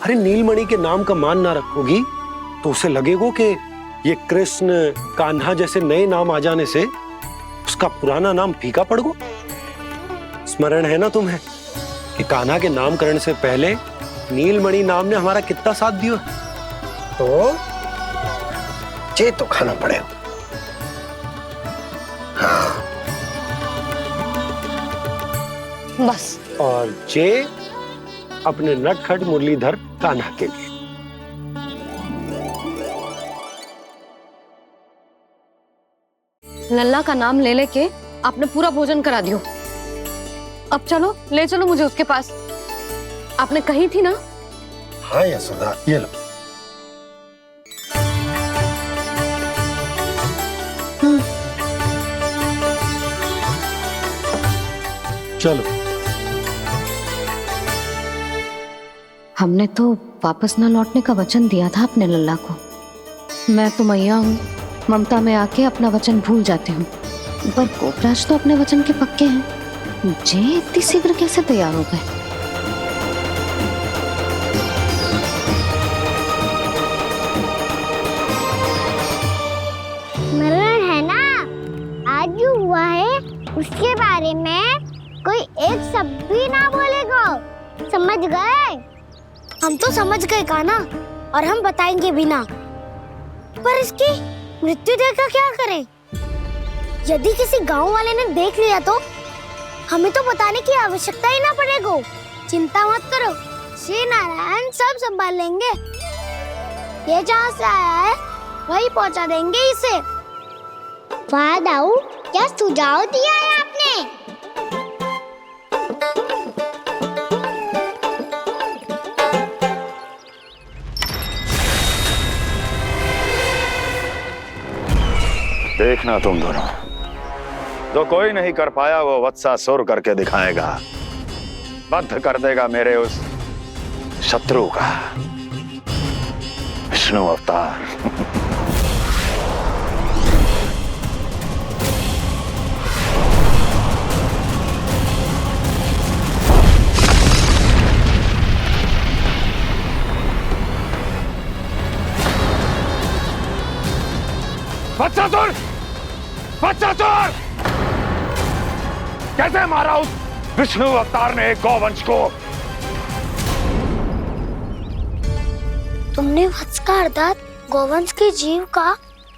अरे नीलमणि के नाम का मान ना रखोगी तो उसे लगेगा कि ये कृष्ण कान्हा जैसे नए नाम आ जाने से उसका पुराना नाम फीका पड़ गो। स्मरण है ना तुम्हें कि कान्हा के नामकरण से पहले नीलमणि नाम ने हमारा कितना साथ दिया? तो जे तो खाना पड़ेगा। हाँ। बस। और जे अपने नटखट मुरलीधर कान्हा के लिए। लल्ला का नाम ले लेके आपने पूरा भोजन करा दियो। अब चलो, ले चलो मुझे उसके पास। आपने कही थी ना? हाँ यशोदा, ये लो। चलो। हमने तो वापस ना लौटने का वचन दिया था अपने लल्ला को। मैं तो मैया हूँ, ममता में आके अपना वचन भूल जाती हूँ, पर गोपराज तो अपने वचन के पक्के हैं। जे इतनी शीघ्र कैसे तैयार हो गए? मरण है ना, आज जो हुआ है उसके बारे में कोई एक शब्द भी ना बोलेगा, समझ गए? हम तो समझ गए कान्हा, और हम बताएंगे भी ना। पर इसकी मृत्यु देखकर क्या करें? यदि किसी गांव वाले ने देख लिया तो हमें तो बताने की आवश्यकता ही ना पड़ेगा। चिंता मत करो, श्री नारायण सब संभाल लेंगे। ये जहाँ से आया है वही पहुँचा देंगे इसे। वाह दाऊ, क्या सुझाव दिया है आपने? देखना तुम दोनों, जो कोई नहीं कर पाया वो वत्सासुर करके दिखाएगा, बद्ध कर देगा मेरे उस शत्रु का विष्णु अवतार। वत्सासुर! वत्सासुर! कैसे मारा उस विष्णु अवतार ने गौवंश को? तुमने वत्स का अर्थात गोवंश के जीव का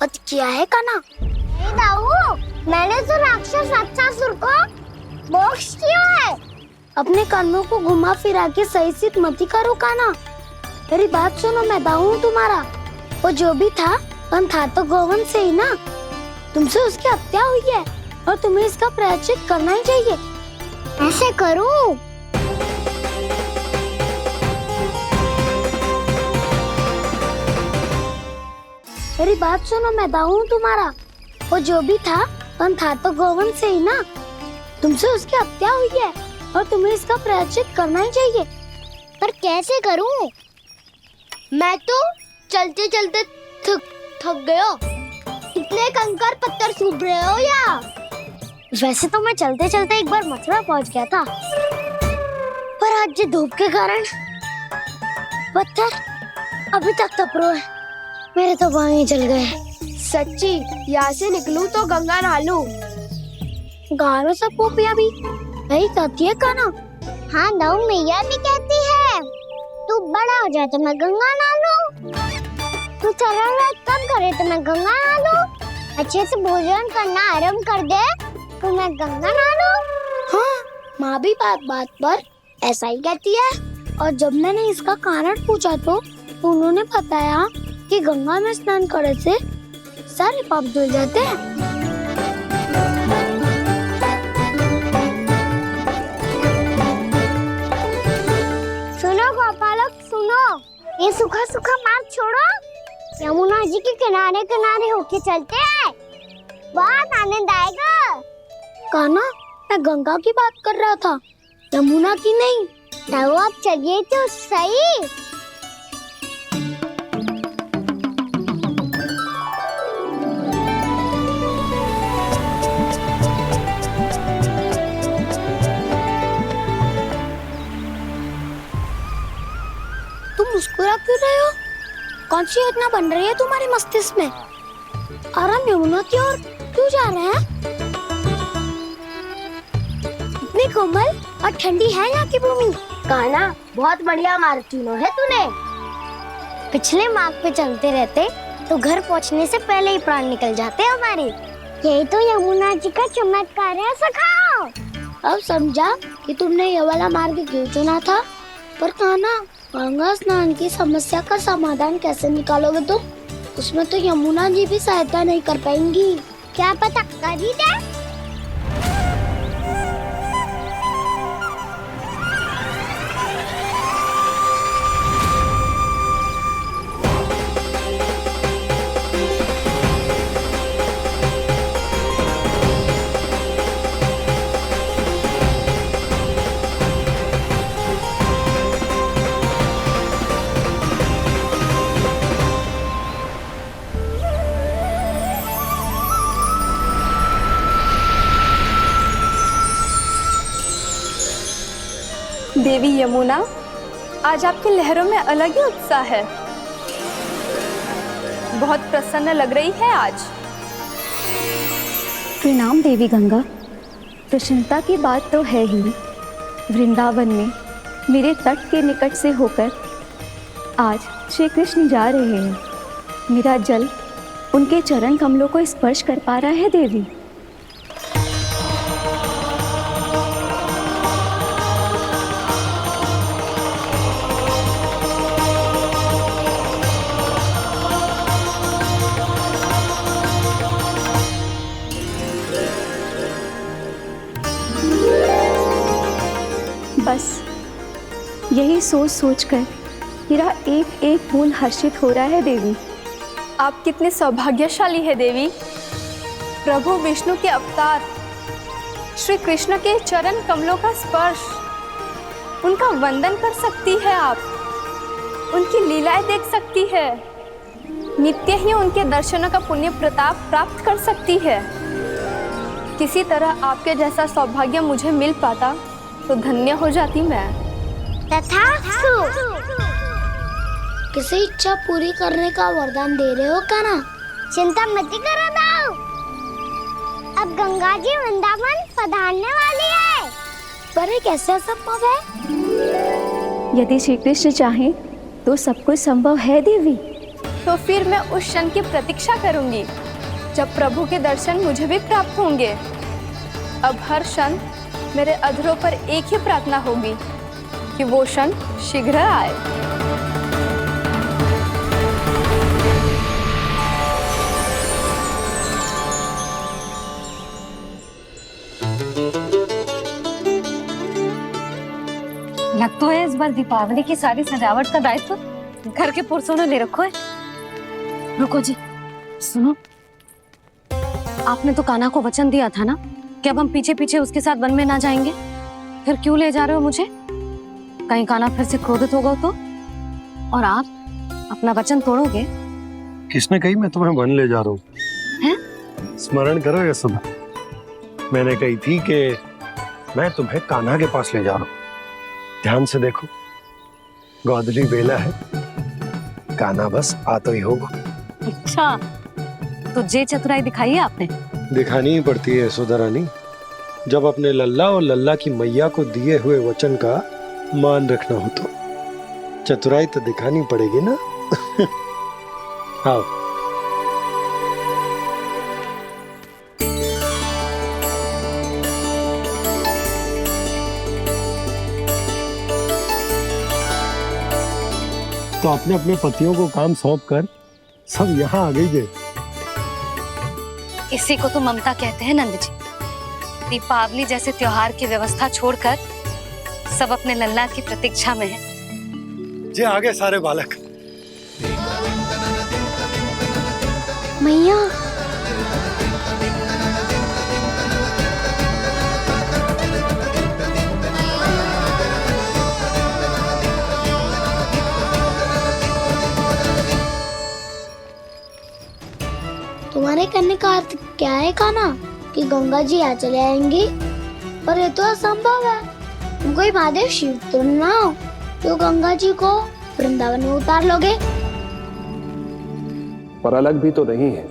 वध किया है कान्हा? नहीं दाऊ, मैंने तो राक्षस वत्सासुर को मोक्ष किया है। अपने कर्मों को घुमा फिरा के सही सिद्ध मत करो कान्हा। मेरी बात सुनो, मैं दाऊ हूँ तुम्हारा। वो जो भी था पर था तो गोवंश से ही ना। तुमसे उसकी हत्या हुई है और तुम्हें इसका प्रायश्चित करना ही चाहिए। ऐसे करूं? मेरी बात सुनो, मैं दाऊ हूँ तुम्हारा। वो जो भी था पर था तो गोवंश से ही ना। तुमसे उसकी हत्या हुई है और तुम्हें इसका प्रायश्चित करना ही चाहिए। पर कैसे करूं? मैं तो चलते चलते थक गया। इतने कंकर पत्थर सूख रहे हो या? वैसे तो मैं चलते चलते एक बार मथुरा पहुंच गया था, पर आज ये धूप के कारण पत्थर अभी तक तप रहे हैं। मेरे तो बाएं ही जल गए। सच्ची, यहाँ से निकलूं तो गंगा नहा लूं। गारो सब पोपिया भी यही कहती है कान्हा। हाँ दाऊ, मैया भी कहती है तू बड़ा हो जाए तो मैं गंगा नहा लूं, तू चरण व्रत कम करे तो मैं गंगा नहा लूं, अच्छे से भोजन करना आरंभ कर दे तो मैं गंगा नहा लूं। हाँ, माँ भी बात बात पर ऐसा ही कहती है। और जब मैंने इसका कारण पूछा तो उन्होंने बताया कि गंगा में स्नान करने से सारे पाप धुल जाते हैं। सुनो गोपालक सुनो, ये सूखा सूखा मार्ग छोड़ो, यमुना जी के किनारे किनारे होके चलते हैं, बहुत आनंद आएगा। कान्हा, मैं गंगा की बात कर रहा था, यमुना की नहीं। तो आप चलिए तो सही। मुस्कुरा क्यों रहे हो? कौन सी योजना बन रही है तुम्हारे मस्तिष्क में? और हम यमुना की ओर क्यों जा रहे हैं? इतनी कोमल और ठंडी है यहाँ की भूमि। कान्हा, बहुत बढ़िया मार्ग चुना है तूने। पिछले मार्ग पे चलते रहते तो घर पहुँचने से पहले ही प्राण निकल जाते हमारे। यही तो यमुना जी का चमत्कार है सखाओ। अब समझा कि तुमने ये वाला मार्ग क्यों चुना था। पर कान्हा, गंगा स्नान की समस्या का समाधान कैसे निकालोगे तुम? उसमें तो यमुना जी भी सहायता नहीं कर पाएंगी। क्या पता कर ही दे। देवी यमुना, आज आपकी लहरों में अलग ही उत्साह है। बहुत प्रसन्न लग रही है आज। प्रणाम देवी गंगा। प्रसन्नता की बात तो है ही। वृंदावन में मेरे तट के निकट से होकर आज श्री कृष्ण जा रहे हैं। मेरा जल उनके चरण कमलों को स्पर्श कर पा रहा है देवी। बस यही सोच सोचकर मेरा एक एक बूंद हर्षित हो रहा है देवी। आप कितने सौभाग्यशाली है देवी। प्रभु विष्णु के अवतार श्री कृष्ण के चरण कमलों का स्पर्श, उनका वंदन कर सकती है आप, उनकी लीलाएं देख सकती है, नित्य ही उनके दर्शनों का पुण्य प्रताप प्राप्त कर सकती है। किसी तरह आपके जैसा सौभाग्य मुझे मिल पाता तो धन्य हो जाती मैं। तथास्तु। किसी इच्छा पूरी करने का वरदान दे रहे हो कान्हा? चिंता मत करो दाऊ, अब गंगा जी वृंदावन पधारने वाली है। पर ये कैसे संभव है? यदि श्री कृष्ण चाहें तो सब कुछ संभव है देवी। तो फिर मैं उस क्षण की प्रतीक्षा करूंगी जब प्रभु के दर्शन मुझे भी प्राप्त होंगे। अब हर क्षण मेरे अधरों पर एक ही प्रार्थना होगी कि वो क्षण शीघ्र आए। लग तो है इस बार दीपावली की सारी सजावट का दायित्व घर के पुरुषों ने ले रखो है। रुको जी, सुनो, आपने तो कान्हा को वचन दिया था ना कि अब हम पीछे पीछे उसके साथ वन में ना जाएंगे, फिर क्यों ले जा रहे हो मुझे? कहीं कान्हा फिर से क्रोधित होगा तो? और आप अपना वचन तोड़ोगे? किसने कही मैं तुम्हें वन ले जा रहा हूँ? स्मरण करो यशोदा, मैंने कही थी कि मैं तुम्हें कान्हा के पास ले जा रहा हूँ। ध्यान से देखो, गोदली बेला है, कान्हा बस आ तो ही होगा। अच्छा, तो जे चतुराई दिखाई है आपने? दिखानी ही पड़ती है यशोदा रानी, जब अपने लल्ला और लल्ला की मैया को दिए हुए वचन का मान रखना हो तो चतुराई तो दिखानी पड़ेगी ना। आओ। तो अपने अपने पतियों को काम सौंप कर सब यहाँ आ गई है। इसी को तो ममता कहते हैं नंद जी। दीपावली जैसे त्योहार की व्यवस्था छोड़कर सब अपने लल्ला की प्रतीक्षा में हैं। जे आगे सारे बालक। मैया, तुम्हारे करने का अर्थ क्या है कान्हा? कि गंगा जी यहाँ चले आएंगी? पर ये तो असंभव है। तुम कोई महादेव शिव तो ना हो तो गंगा जी को वृंदावन में उतार लोगे? पर अलग भी तो नहीं है,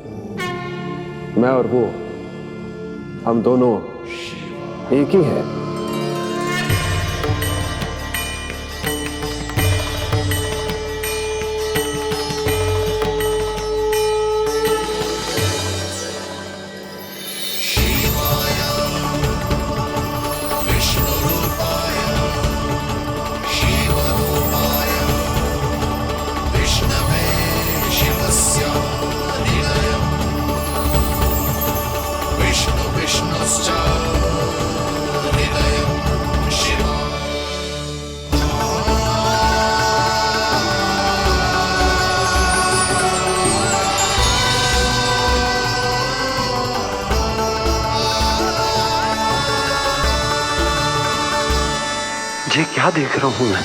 मैं और वो, हम दोनों एक ही हैं। ये क्या देख रहा हूँ मैं?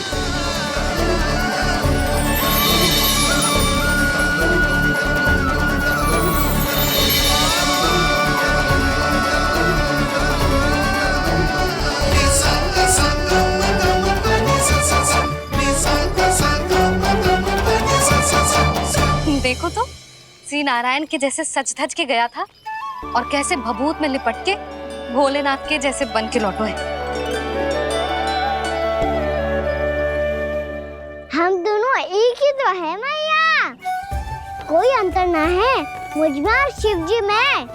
देखो तो, श्री नारायण के जैसे सज धज के गया था और कैसे भभूत में लिपट के भोलेनाथ के जैसे बन के लौटो है। हम दोनों एक ही तो है मैया, कोई अंतर ना है मुझ में और शिव जी में।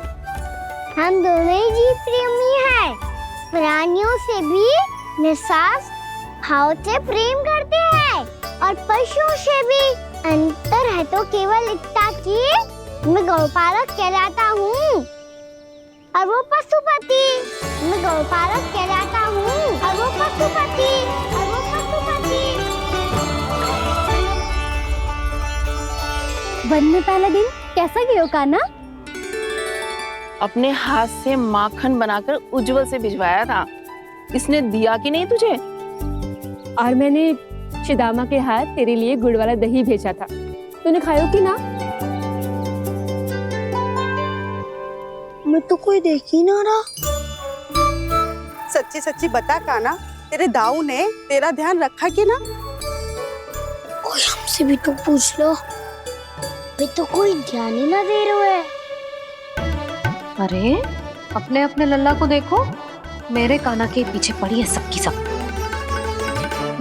हम दोनों ही जीव प्रेमी हैं, प्राणियों से भी निस्वार्थ भाव से प्रेम करते हैं और पशुओं से भी। अंतर है तो केवल इतना कि मैं गौपालक कहलाता हूँ और वो पशुपति। मैं गौपालक कहलाता हूँ और वो पशुपति। वन में पहला दिन कैसा गया कान्हा? अपने हाथ से माखन बनाकर उज्जवल से भिजवाया था। इसने दिया कि नहीं तुझे? और मैंने शिदामा के हाथ तेरे लिए गुड़ वाला दही भेजा था, तूने खाया कि ना? मैं तो कोई देख ही ना रहा। सच्ची सच्ची बता कान्हा, तेरे दाऊ ने तेरा ध्यान रखा कि ना? कोई हमसे भी तो पूछ लो। पे तो कोई ध्यान ही ना दे रहा है। अरे अपने अपने लल्ला को देखो, मेरे कान्हा के पीछे पड़ी है सबकी सब।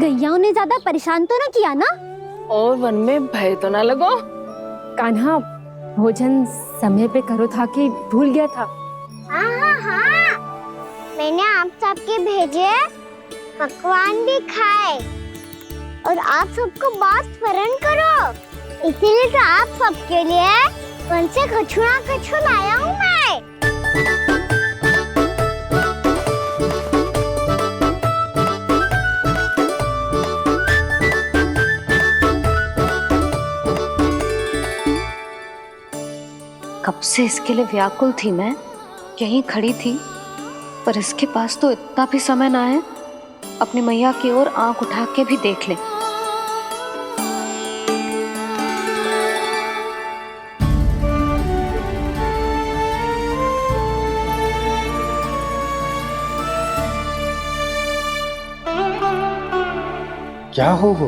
गैयाओं ने ज्यादा परेशान तो ना किया ना? और वन में भय तो ना लगो। कान्हा भोजन समय पे करो था कि भूल गया था? हाँ, मैंने आप सबके भेजे पकवान भी खाए और आप सबको बात स्मरण करो, इसीलिए तो आप सबके लिए वन से कछु लाया हूँ मैं। कब से इसके लिए व्याकुल थी मैं, यहीं खड़ी थी, पर इसके पास तो इतना भी समय ना है अपनी मैया की ओर आंख उठा के भी देख ले। क्या हो वो?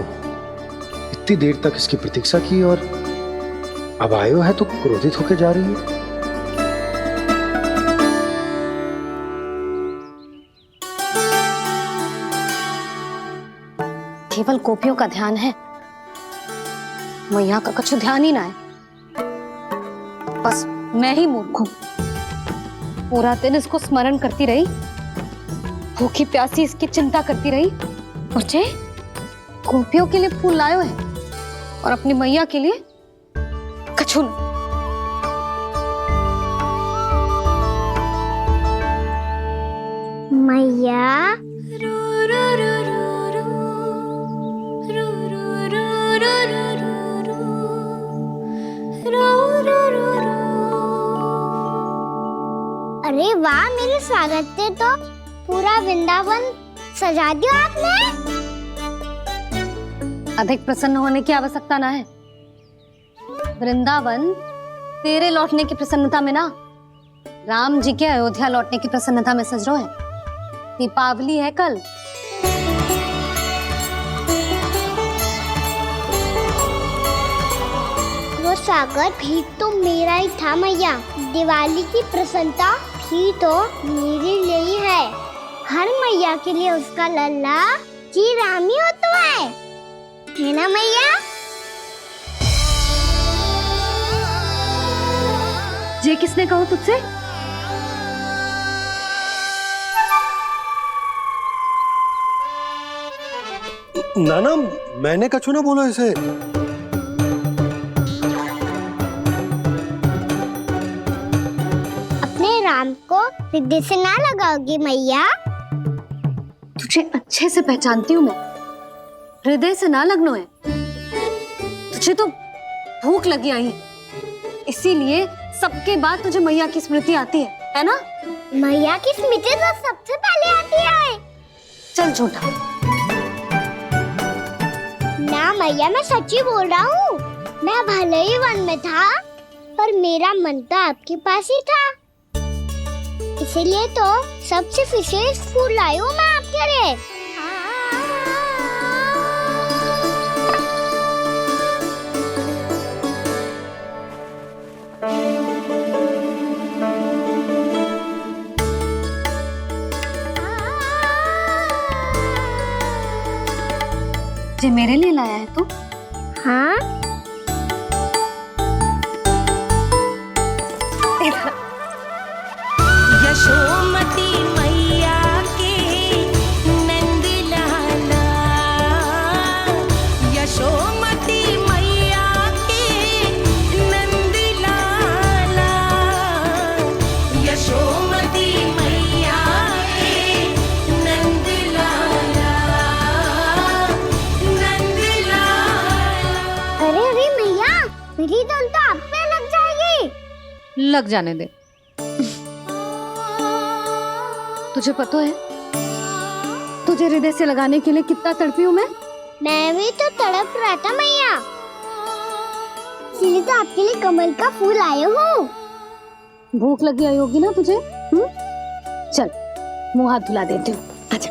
इतनी देर तक इसकी प्रतीक्षा की और अब आयो है तो क्रोधित होकर जा रही है। केवल गोपियों का ध्यान है, मैया का कुछ ध्यान ही ना है। बस मैं ही मूर्ख हूं, पूरा दिन इसको स्मरण करती रही, भूखी प्यासी इसकी चिंता करती रही। मुझे गोपियों के लिए फूल लायो है और अपनी मैया के लिए कछु नहीं। मैया अरे वाह, मेरे स्वागत से तो पूरा वृंदावन सजा दिया आपने। अधिक प्रसन्न होने की आवश्यकता ना है। वृंदावन तेरे लौटने की प्रसन्नता में ना, राम जी के अयोध्या लौटने की प्रसन्नता में सज रहे हैं। दीपावली है कल। वो स्वागत भी तो मेरा ही था मैया। दिवाली की प्रसन्नता भी तो मेरे लिए ही है। हर मैया के लिए उसका लल्ला जी राम ही होता है ना मैया? ये किसने कहा तुझसे? नाना, मैंने कछु ना बोला इसे। अपने राम को हृदय से ना लगाओगी मैया? तुझे अच्छे से पहचानती हूँ मैं, हृदय से ना लगनो है। तुझे तो भूख लगी आई, इसीलिए सबके बाद तुझे मैया की स्मृति आती है ना? मैया की स्मृति तो सबसे पहले आती है। चल झूठा। ना मैया, मैं सच्ची बोल रहा हूँ। मैं भले ही वन में था, पर मेरा मन तो आपके पास ही था। इसीलिए तो सबसे विशेष फूल लाई हूँ मैं आपके लिए। ये मेरे लिए लाया है तू? हाँ। यशोमती मैया के नंद लाला, यशोमती मैया के नंद लाला, यशोमती मैया के नंद लाला, नंद लाला। अरे मैया, मेरी धुन तो आप पे लग जाएगी। लग जाने दे। तुझे पता है तुझे हृदय से लगाने के लिए कितना तड़पी हूँ मैं? मैं भी तो तड़प रहा था मैया, इसलिए तो आपके लिए कमल का फूल आया हूँ। भूख लगी आई होगी ना तुझे? चल मुंह हाथ धुला देती हूँ। आजा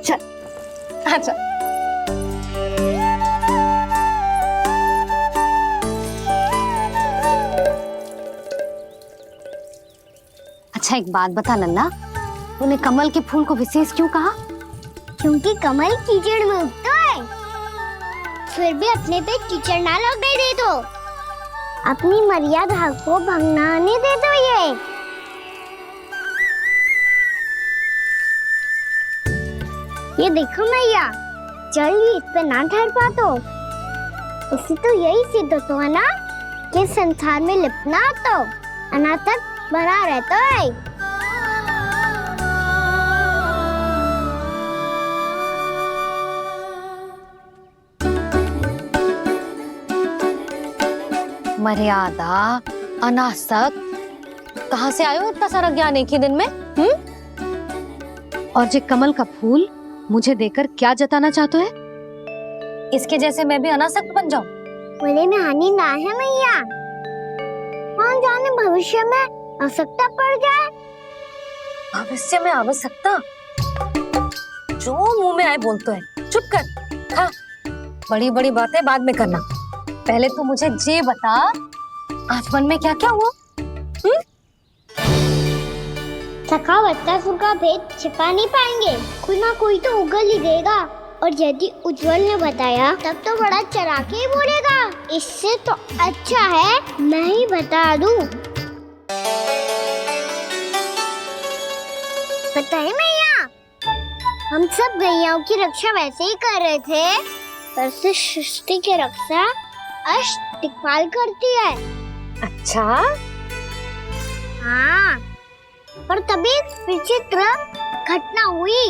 चल आजा। अच्छा एक बात बता लल्ला, तूने कमल के फूल को विशेष क्यों कहा? क्योंकि कमल कीचड़ में उगता है, फिर भी अपने पे कीचड़ ना लगने दे दो, अपनी मर्यादा को भंगना नहीं दे दो। ये देखो मैया, जल भी इस पे ना ठहर पातो, इससे तो यही सिद्ध होता है ना कि संसार में लिपना तो अनाथ तक बना रहता है। मर्यादा, अनासक, कहाँ से आयो इतना सारा ज्ञान एक ही दिन में? और जे कमल का फूल मुझे देकर क्या जताना चाहते है? इसके जैसे मैं भी अनासक्त बन जाऊं? बोले में हानि ना है मैया, कौन जाने भविष्य में आवश्यकता पड़ जाए। भविष्य में आवश्यकता? जो मुंह में आए बोलते हैं, चुप कर। हाँ, बड़ी बड़ी बातें बाद में करना, पहले तो मुझे ये बता आज वन में क्या क्या हुआ? सखा वत्सासुर का भेद छिपा नहीं पाएंगे, कोई ना कोई तो उगल ही देगा, और यदि उज्जवल ने बताया तब तो बड़ा चढ़ा के ही बोलेगा। इससे तो अच्छा है मैं ही बता दूं। पता है मैया, हम सब गैयाओं की रक्षा वैसे ही कर रहे थे, पर से सृष्टि की रक्षा अष्ट दिक्पाल करती है। अच्छा? हाँ, पर तभी विचित्र घटना हुई।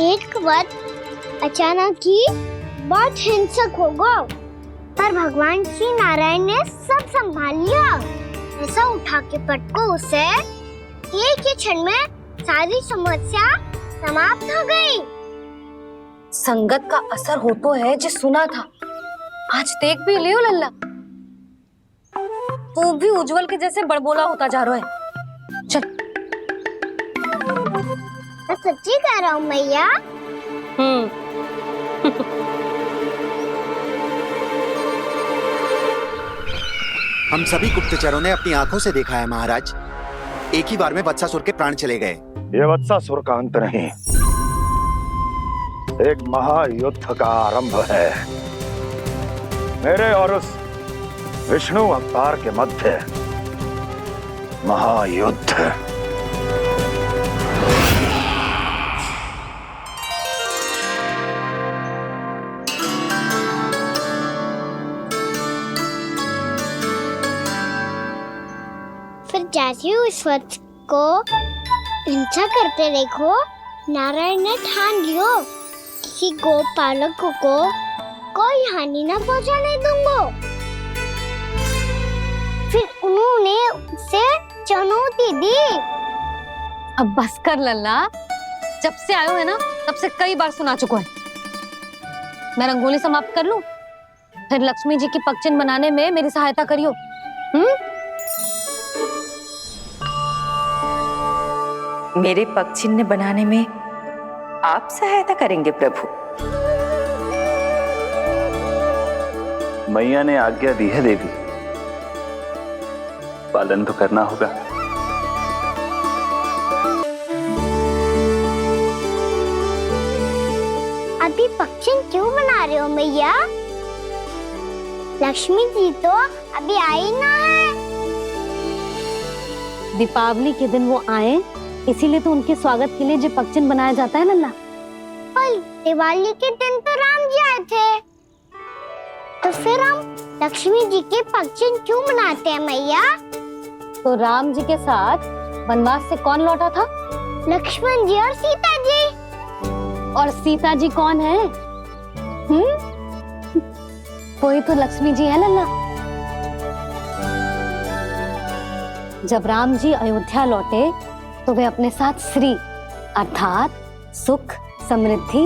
एक वक्त अचानक ही बहुत हिंसक हो गया, पर भगवान श्री नारायण ने सब संभाल लिया। ऐसा उठा के पटको उसे, एक ही क्षण में सारी समस्या समाप्त हो गई। संगत का असर हो तो है जो सुना था, आज देख भी लियो लल्ला, तू भी उज्जवल के जैसे बड़बोला होता जा रहा है। चल। मैं सच्ची कह रहा हूँ मैया। हम सभी गुप्तचरों ने अपनी आंखों से देखा है महाराज, एक ही बार में वत्सासुर के प्राण चले गए। ये वत्सासुर का अंत नहीं, एक महायुद्ध का आरंभ है। मेरे और उस विष्णु अवतार के मध्य महायुद्ध। फिर जैसे ही उस वत्स को हिंसा करते देखो, नारायण ने ठान लियो किसी गोपालक को कोई हानि न पहुंचाने दूंगा। फिर उन्होंने उसे चुनौती दी। अब बस कर लल्ला, जब से आयो है ना तब से कई बार सुना चुका है। मैं रंगोली समाप्त कर लूं, फिर लक्ष्मी जी की पगचिन बनाने में मेरी सहायता करियो। मेरे पगचिन्ह बनाने में आप सहायता करेंगे प्रभु? मैया ने आज्ञा दी है देवी, पालन तो करना होगा। अभी पगचिन क्यों बना रहे हो मैया? लक्ष्मी जी तो अभी आई ना है। दीपावली के दिन वो आए, इसीलिए तो उनके स्वागत के लिए जो पगचिन बनाया जाता है लल्ला। पर दिवाली के दिन तो राम जी आए थे, तो फिर हम लक्ष्मी जी के पगचिन क्यों मनाते हैं मैया? तो राम जी के साथ वनवास से कौन लौटा था? लक्ष्मण जी और सीता जी। और सीता जी कौन है? कोई तो लक्ष्मी जी है लल्ला। जब राम जी अयोध्या लौटे तो वे अपने साथ श्री अर्थात सुख, समृद्धि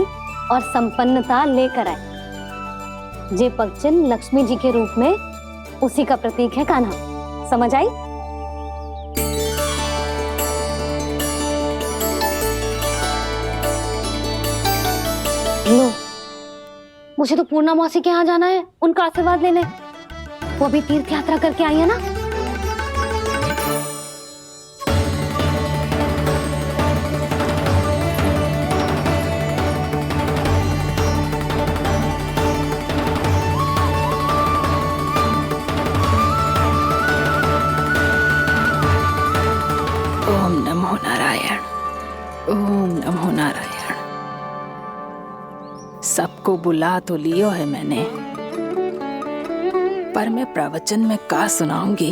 और संपन्नता लेकर आए। जे पगचिन लक्ष्मी जी के रूप में उसी का प्रतीक है कान्हा। समझ आई? लो, मुझे तो पूर्णा मौसी के यहाँ जाना है, उनका आशीर्वाद लेने। वो अभी तीर्थ यात्रा करके आई है ना। ओम नमो नारायण। सबको बुला तो लियो है मैंने, पर मैं प्रवचन में का सुनाऊंगी,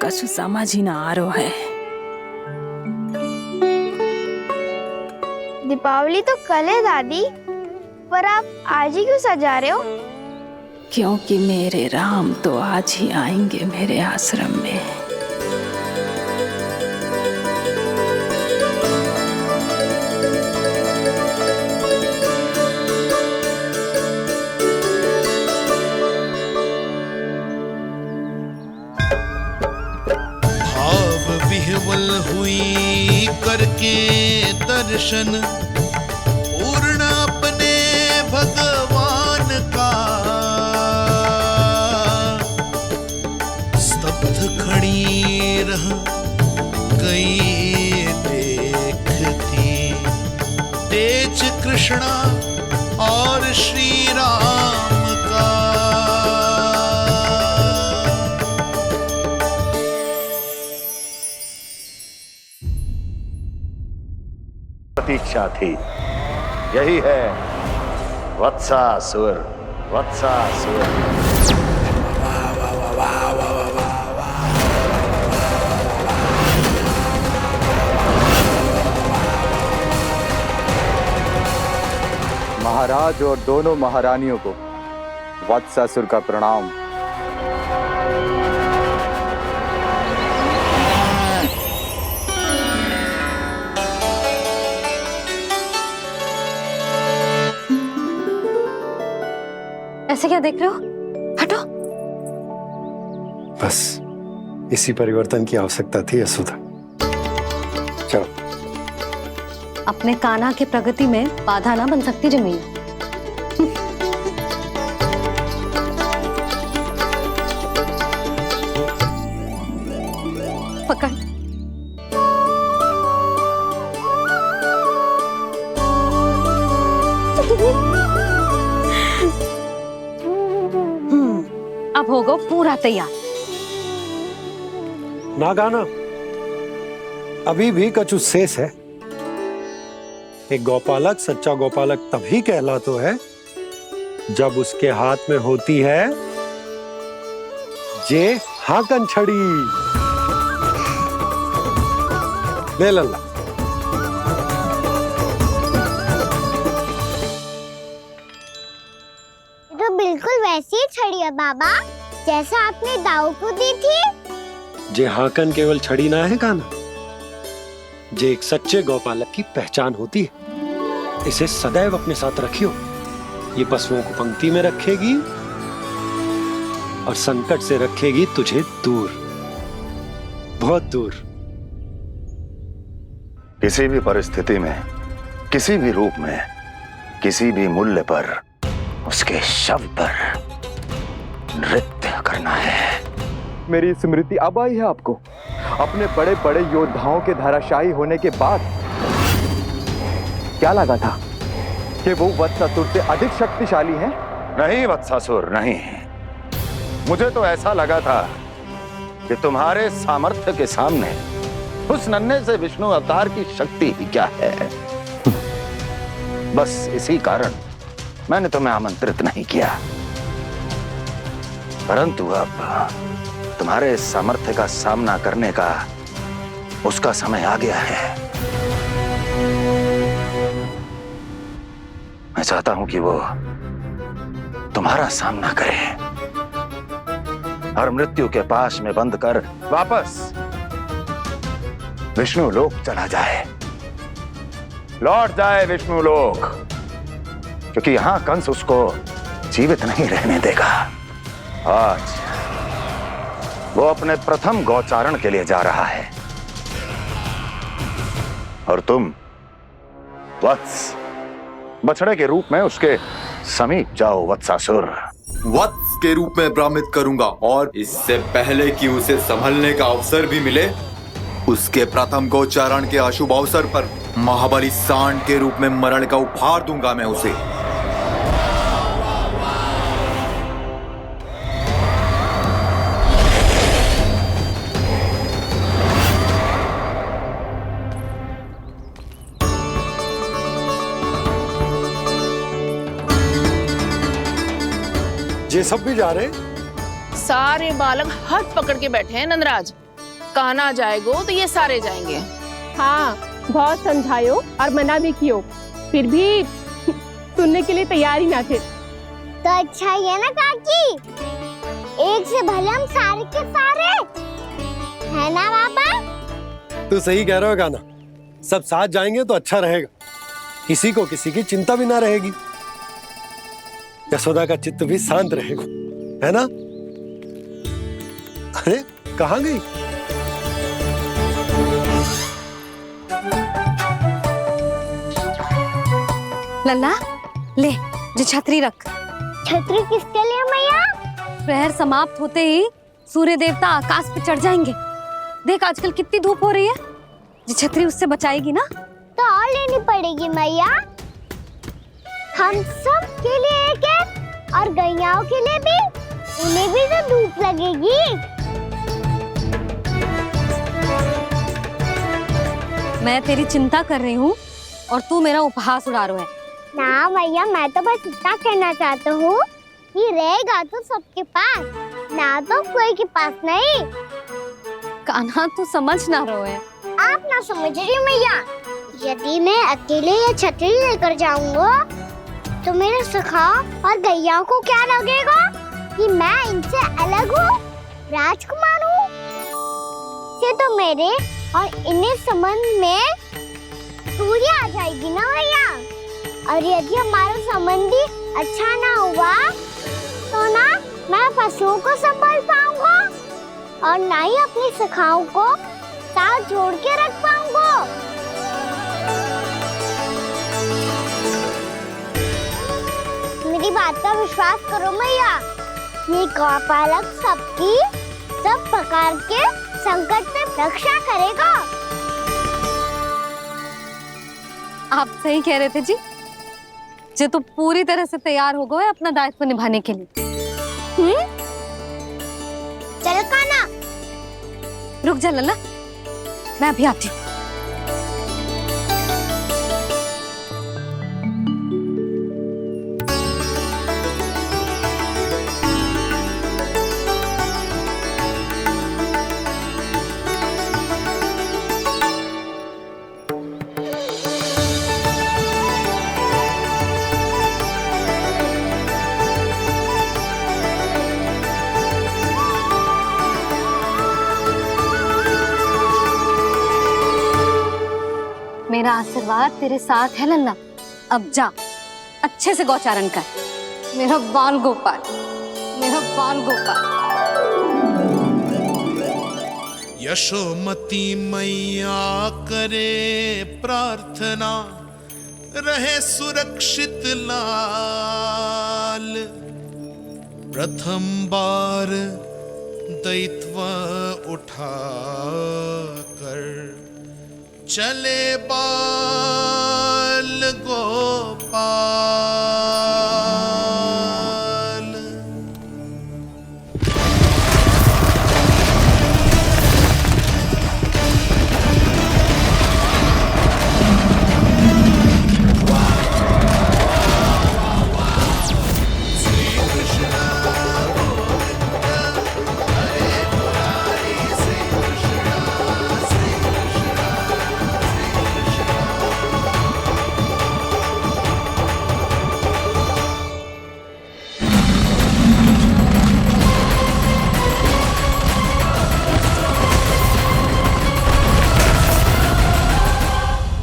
कछु समझ ही ना आ रहा है। दीपावली तो कल है दादी, पर आप आज ही क्यों सजा रहे हो? क्योंकि मेरे राम तो आज ही आएंगे मेरे आश्रम में। भाव विह्वल हुई करके दर्शन, पूर्ण अपने भगवान का, स्तब्ध खड़ी रह गई देखती, तेज कृष्णा और श्री राम का। प्रतीक्षा थी, यही है वत्सासुर। वत्सासुर महाराज और दोनों महारानियों को वत्सासुर का प्रणाम। ऐसे क्या देख रहे हो? हटो। बस इसी परिवर्तन की आवश्यकता थी यशोदा। चलो। अपने कान्हा की प्रगति में बाधा ना बन सकती जमीन। पकड़। अब होगा पूरा तैयार। ना गाना, अभी भी कछु शेष है। एक गौपालक सच्चा गौपालक तभी कहलाता है जब उसके हाथ में होती है जे हाकन छड़ी। ले लल्ला। तो बिल्कुल वैसी ही छड़ी है बाबा, जैसा आपने दाऊ को दी थी। जे हाकन केवल छड़ी ना है कान्हा, जे एक सच्चे गौपालक की पहचान होती है। इसे सदैव अपने साथ रखियो। ये पशुओं को पंक्ति में रखेगी और संकट से रखेगी तुझे दूर, बहुत दूर। किसी भी परिस्थिति में, किसी भी रूप में, किसी भी मूल्य पर उसके शव पर नृत्य करना है। मेरी स्मृति अब आई है आपको? अपने बड़े बड़े योद्धाओं के धराशायी होने के बाद क्या लगा था कि वो वत्सासुर से अधिक शक्तिशाली हैं? नहीं वत्सासुर, नहीं। मुझे तो ऐसा लगा था कि तुम्हारे सामर्थ्य के सामने उस नन्हे से विष्णु अवतार की शक्ति ही क्या है। बस इसी कारण मैंने तुम्हें आमंत्रित नहीं किया। परंतु अब तुम्हारे सामर्थ्य का सामना करने का उसका समय आ गया है। मैं चाहता हूं कि वो तुम्हारा सामना करे और मृत्यु के पाश में बंद कर वापस विष्णु लोक चला जाए, लौट जाए विष्णु लोक, क्योंकि यहां कंस उसको जीवित नहीं रहने देगा। आज वो अपने प्रथम गौचारण के लिए जा रहा है और तुम वत्स बछड़े के रूप में उसके समीप जाओ वत्सासुर। वत्स के रूप में भ्रमित करूंगा और इससे पहले कि उसे संभलने का अवसर भी मिले, उसके प्रथम गोचारण के अशुभ अवसर पर महाबली सांड के रूप में मरण का उपहार दूंगा मैं उसे। सब भी जा रहे हैं? सारे बालक हाथ पकड़ के बैठे हैं नंदराज। कान्हा जाएगो तो ये सारे जाएंगे। हाँ, बहुत समझायो और मना भी कियो, फिर भी सुनने के लिए तैयार ही ना थे। तो अच्छा ही है ना काकी, एक से भले हम सारे के सारे, है ना पापा? तू सही कह रहा हो गाना, सब साथ जाएंगे तो अच्छा रहेगा, किसी को किसी की चिंता भी ना रहेगी, यशोदा का चित्त भी शांत रहेगा, है ना? अरे कहाँ गई? लल्ला ले, जो छतरी रख। छतरी किसके लिए मैया? प्रहर समाप्त होते ही सूर्य देवता आकाश पे चढ़ जाएंगे। देख आजकल कितनी धूप हो रही है, जो छतरी उससे बचाएगी ना। तो और लेनी पड़ेगी मैया, हम सब के लिए एक एक, और गैयाओं के लिए भी, उन्हें भी तो धूप लगेगी। मैं तेरी चिंता कर रही हूँ और तू मेरा उपहास उड़ा रहा है। ना भैया, मैं तो बस इतना कहना चाहता हूँ कि रहेगा तो सबके पास, ना तो कोई के पास नहीं। कान्हा तू समझ ना रहो है। आप ना समझ रही मैया, यदि मैं अकेले ये छतरी लेकर जाऊंगा तो मेरे सखा और गैया को क्या लगेगा कि मैं इनसे अलग हूँ, राजकुमार हूँ। ये तो मेरे और इन्हें संबंध में दूरी आ जाएगी ना भैया। और यदि हमारा संबंधी अच्छा ना हुआ तो ना मैं पशुओं को संभाल पाऊंगा और ना ही अपनी सखाओं को साथ जोड़ के रख पाऊंगा। मेरी बात का विश्वास करो मैया, ये गौपालक सबकी सब प्रकार के संकट से रक्षा करेगा। आप सही कह रहे थे जी, जो तो पूरी तरह से तैयार हो गए अपना दायित्व निभाने के लिए। चल कान्हा, रुक जा लल्ला, मैं अभी आती हूँ। मेरा आशीर्वाद तेरे साथ है लल्ला। अब जा, अच्छे से गौचारण कर। मेरा बाल गोपाल, मेरा बाल गोपाल। यशोमती मैया करे प्रार्थना, रहे सुरक्षित लाल। प्रथम बार दैत्व उठा कर चले बाल गोपाल।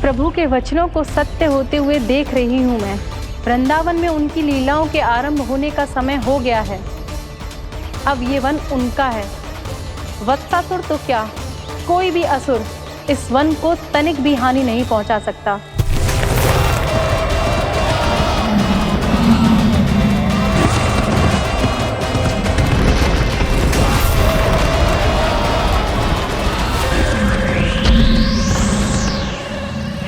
प्रभु के वचनों को सत्य होते हुए देख रही हूँ मैं। वृंदावन में उनकी लीलाओं के आरंभ होने का समय हो गया है। अब ये वन उनका है। वत्सासुर तो क्या, कोई भी असुर इस वन को तनिक भी हानि नहीं पहुंचा सकता।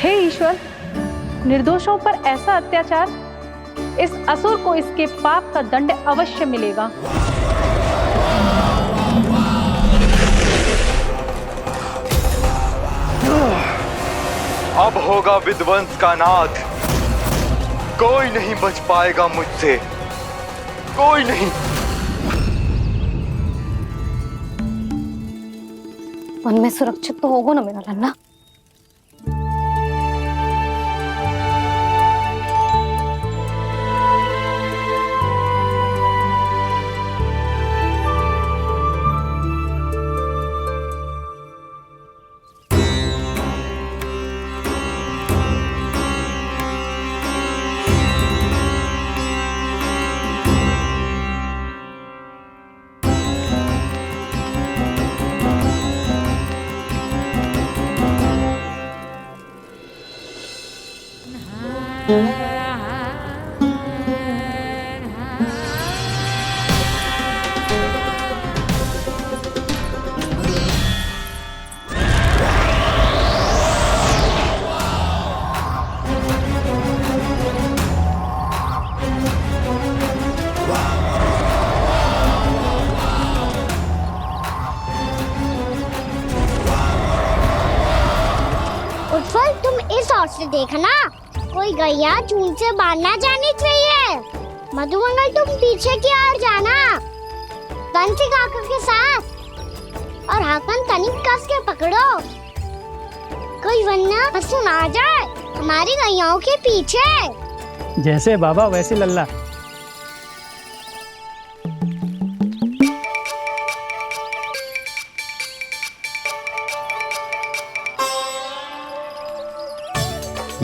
हे ईश्वर, निर्दोषों पर ऐसा अत्याचार, इस असुर को इसके पाप का दंड अवश्य मिलेगा। अब होगा विध्वंस का नाद। कोई नहीं बच पाएगा मुझसे, कोई नहीं। वन में सुरक्षित तो होगा ना मेरा लल्ला। उत्पल, तुम इस ओर से देखना, कोई गैया चून से बाहर ना जानी चाहिए। मधुमंगल, तुम पीछे की ओर जाना, कंसी काका के साथ, और हाकन तनिक कस के पकड़ो, कोई वरना पशु ना जाए हमारी गैयाओं के पीछे। जैसे बाबा वैसे लल्ला।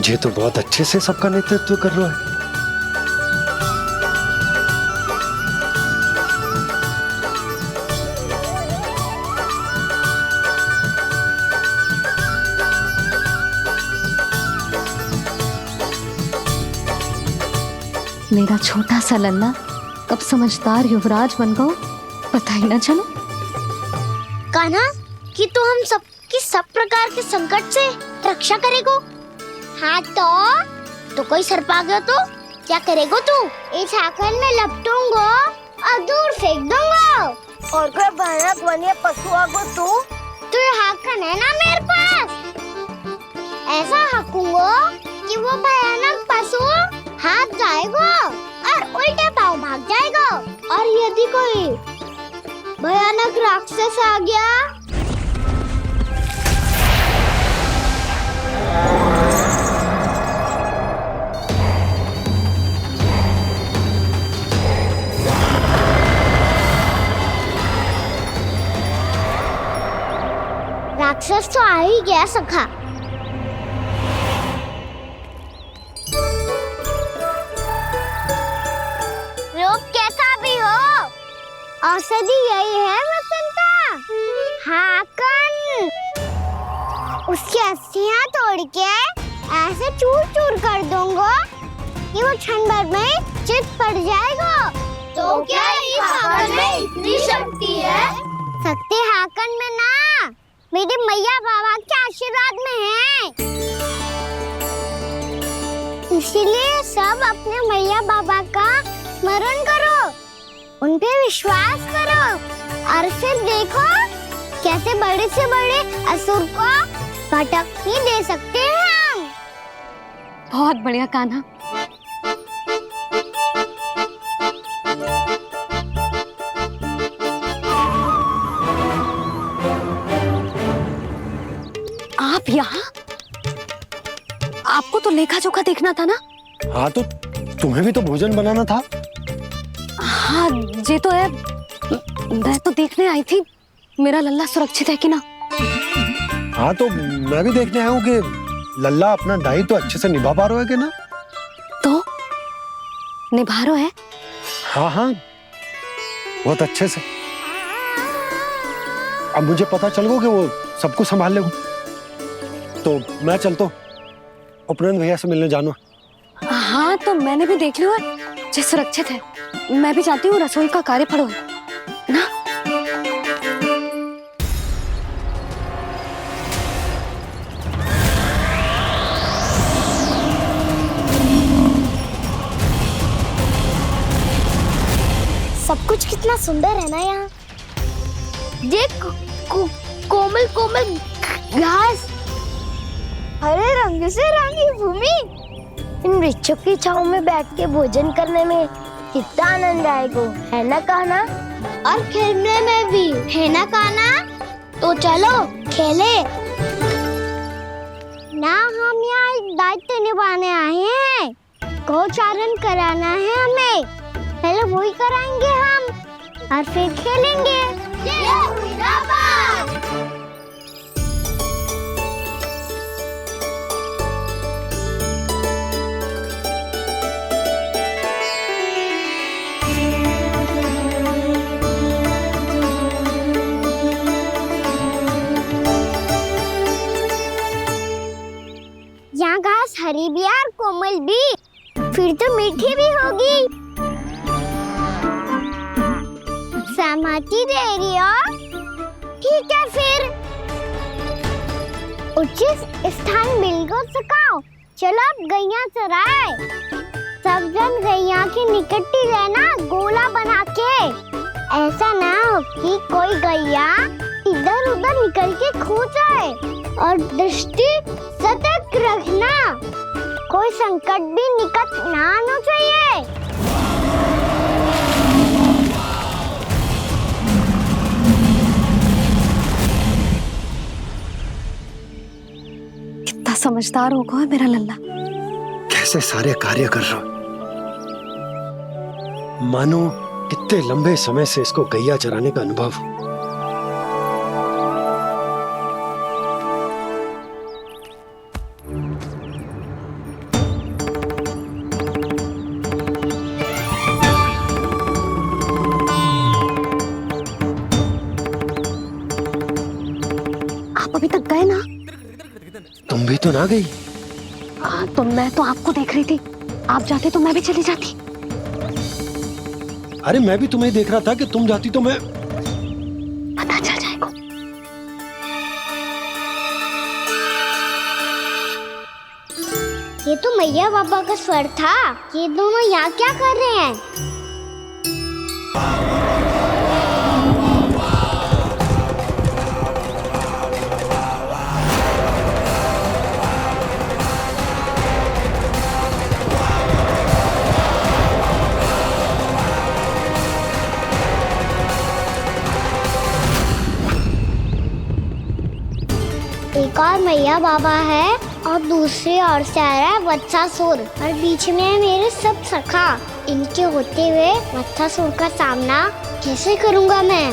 ये तो बहुत अच्छे से सबका नेतृत्व कर रहा है। मेरा छोटा सा लल्ला कब समझदार युवराज बन गो पता ही ना चलो। कान्हा, कि तू हम सबकी सब प्रकार के संकट से रक्षा करेगो। हाँ तो कोई सर्प आ गया तो क्या करेगो तू? इस हाकन में लपटूंगा और दूर फेंक दूंगा। और कोई भयानक वन्य पशु आगो तो ये हाकन है ना मेरे पास, ऐसा हाकूंगा कि वो भयानक पशु हाथ जाएगा और उल्टे पांव भाग जाएगा। और यदि कोई भयानक राक्षस आ गया राक्षस तो आ ही गया सखा। लोग कैसा भी हो, औषधि यही है वसंता। हाकन उसकी अस्थियां तोड़ के ऐसे चूर चूर कर दूंगा कि वो क्षण भर में चित पड़ जाएगा। तो क्या इस हाकन में इतनी शक्ति है? शक्ति हाकन में ना, मेरे मैया बाबा के आशीर्वाद में है। इसीलिए सब अपने मैया बाबा का स्मरण करो, उन पे विश्वास करो और फिर देखो कैसे बड़े से बड़े असुर को भटक ही दे सकते हैं हम। बहुत बढ़िया कान्हा। आप यहाँ? आपको तो लेखा जोखा देखना था ना? हाँ तो तुम्हें भी तो भोजन बनाना था। हाँ ये तो है, मैं तो देखने आई थी मेरा लल्ला सुरक्षित है कि ना। हाँ तो मैं भी देखने आया हूँ कि लल्ला अपना दायित्व तो अच्छे से निभा पा रहा है कि ना। तो निभा रहा है? हाँ हाँ बहुत अच्छे से। अब मुझे पता चल गया कि वो सबको संभाल लेगा। तो मैं चलता हूँ, उपनंद भैया से मिलने जाना। हाँ तो मैंने भी देख लिया जो सुरक्षित है। मैं भी चाहती हूँ रसोई का कार्य पड़ो ना। सब कुछ कितना सुंदर है ना यहाँ। देख कोमल कोमल घास, हरे रंग से रंगी भूमि। इन वृक्षों की छांव में बैठ के भोजन करने में कितना आनंद आएगा, है ना कान्हा? और खेलने में भी, है ना कान्हा? तो चलो खेले। ना हम यहाँ एक दायित्व निभाने आए हैं, गोचारण कराना है हमें। पहले वही कराएंगे हम और फिर खेलेंगे। यहाँ घास हरी भी और कोमल भी, फिर तो मीठी भी होगी। सहमति दे रही हो? ठीक है फिर। उचित स्थान बिल्कुल सुखाओ। चलो अब गैया चराए। सब जन गैया के निकट ही रहना, गोला बना के। ऐसा ना हो कि कोई गैया इधर उधर निकल के खो जाए। और दृष्टि सतर्क रखना, कोई संकट भी निकट ना आना चाहिए। कितना समझदार होगा है मेरा लल्ला। कैसे सारे कार्य कर रहा, मानो कितने लंबे समय से इसको गैया चराने का अनुभव। अभी तक गए ना? तुम भी तो ना गई। तो मैं तो आपको देख रही थी, आप जाते तो मैं भी चली जाती। अरे मैं भी तुम्हें देख रहा था कि तुम जाती तो मैं। पता चल जाएगा। ये तो मैया बाबा का स्वर था। ये दोनों यहाँ क्या कर रहे हैं? एक और मैया बाबा है और दूसरी ओर से आ रहा है वत्सासुर और बीच में है मेरे सब सखा। इनके होते हुए वत्सासुर का सामना कैसे करूंगा मैं?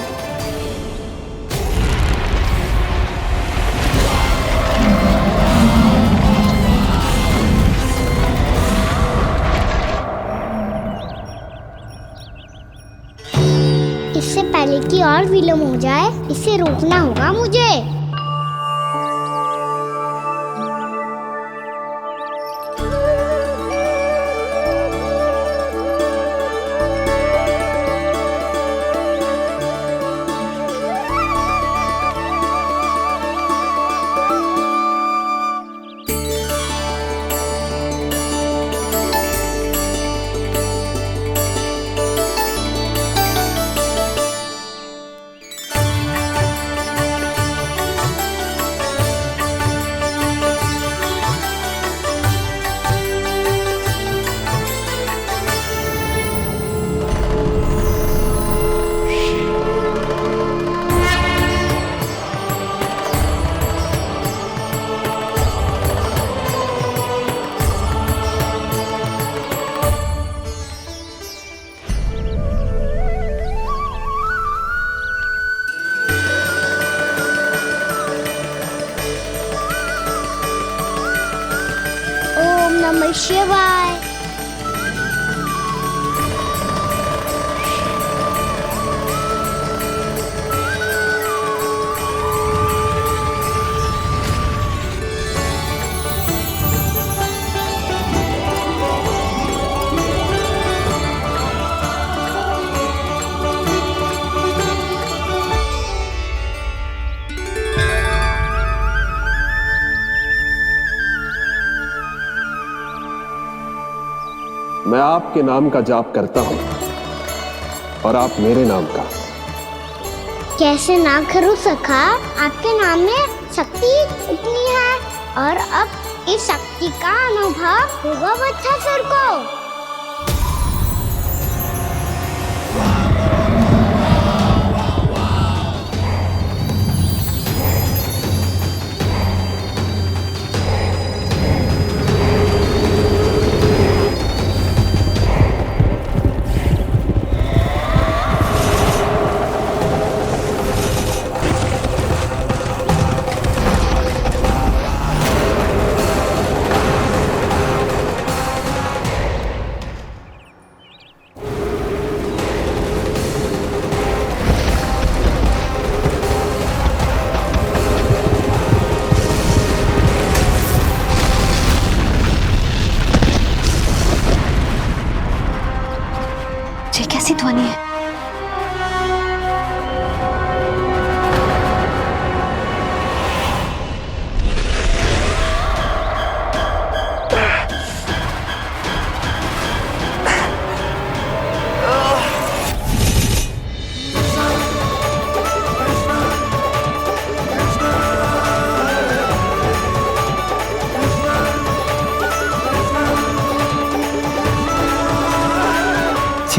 इससे पहले कि और विलम्ब हो जाए, इसे रोकना होगा मुझे। नमः शिवाय। मैं आपके नाम का जाप करता हूं और आप मेरे नाम का। कैसे ना करूं सखा, आपके नाम में शक्ति इतनी है और अब इस शक्ति का अनुभव होगा वत्सासुर को।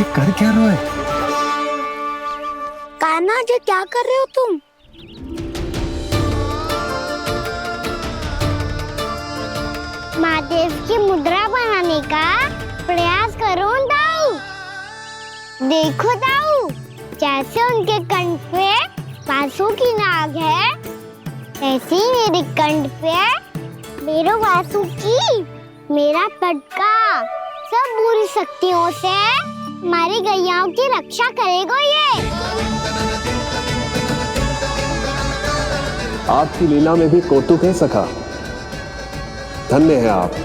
ये कर क्या रहे हो? कान्हा जी क्या कर रहे हो तुम? महादेव की मुद्रा बनाने का प्रयास करो दाऊ। देखो दाऊ, जैसे उनके कंठ पे वासु की नाग है, ऐसे ही मेरे कंठ पे मेरो वासु की मेरा पटका सब बुरी शक्तियों से हमारी गैयाओं की रक्षा करेगा ये। आपकी लीला में भी कौतुक है सखा। धन्य है आप।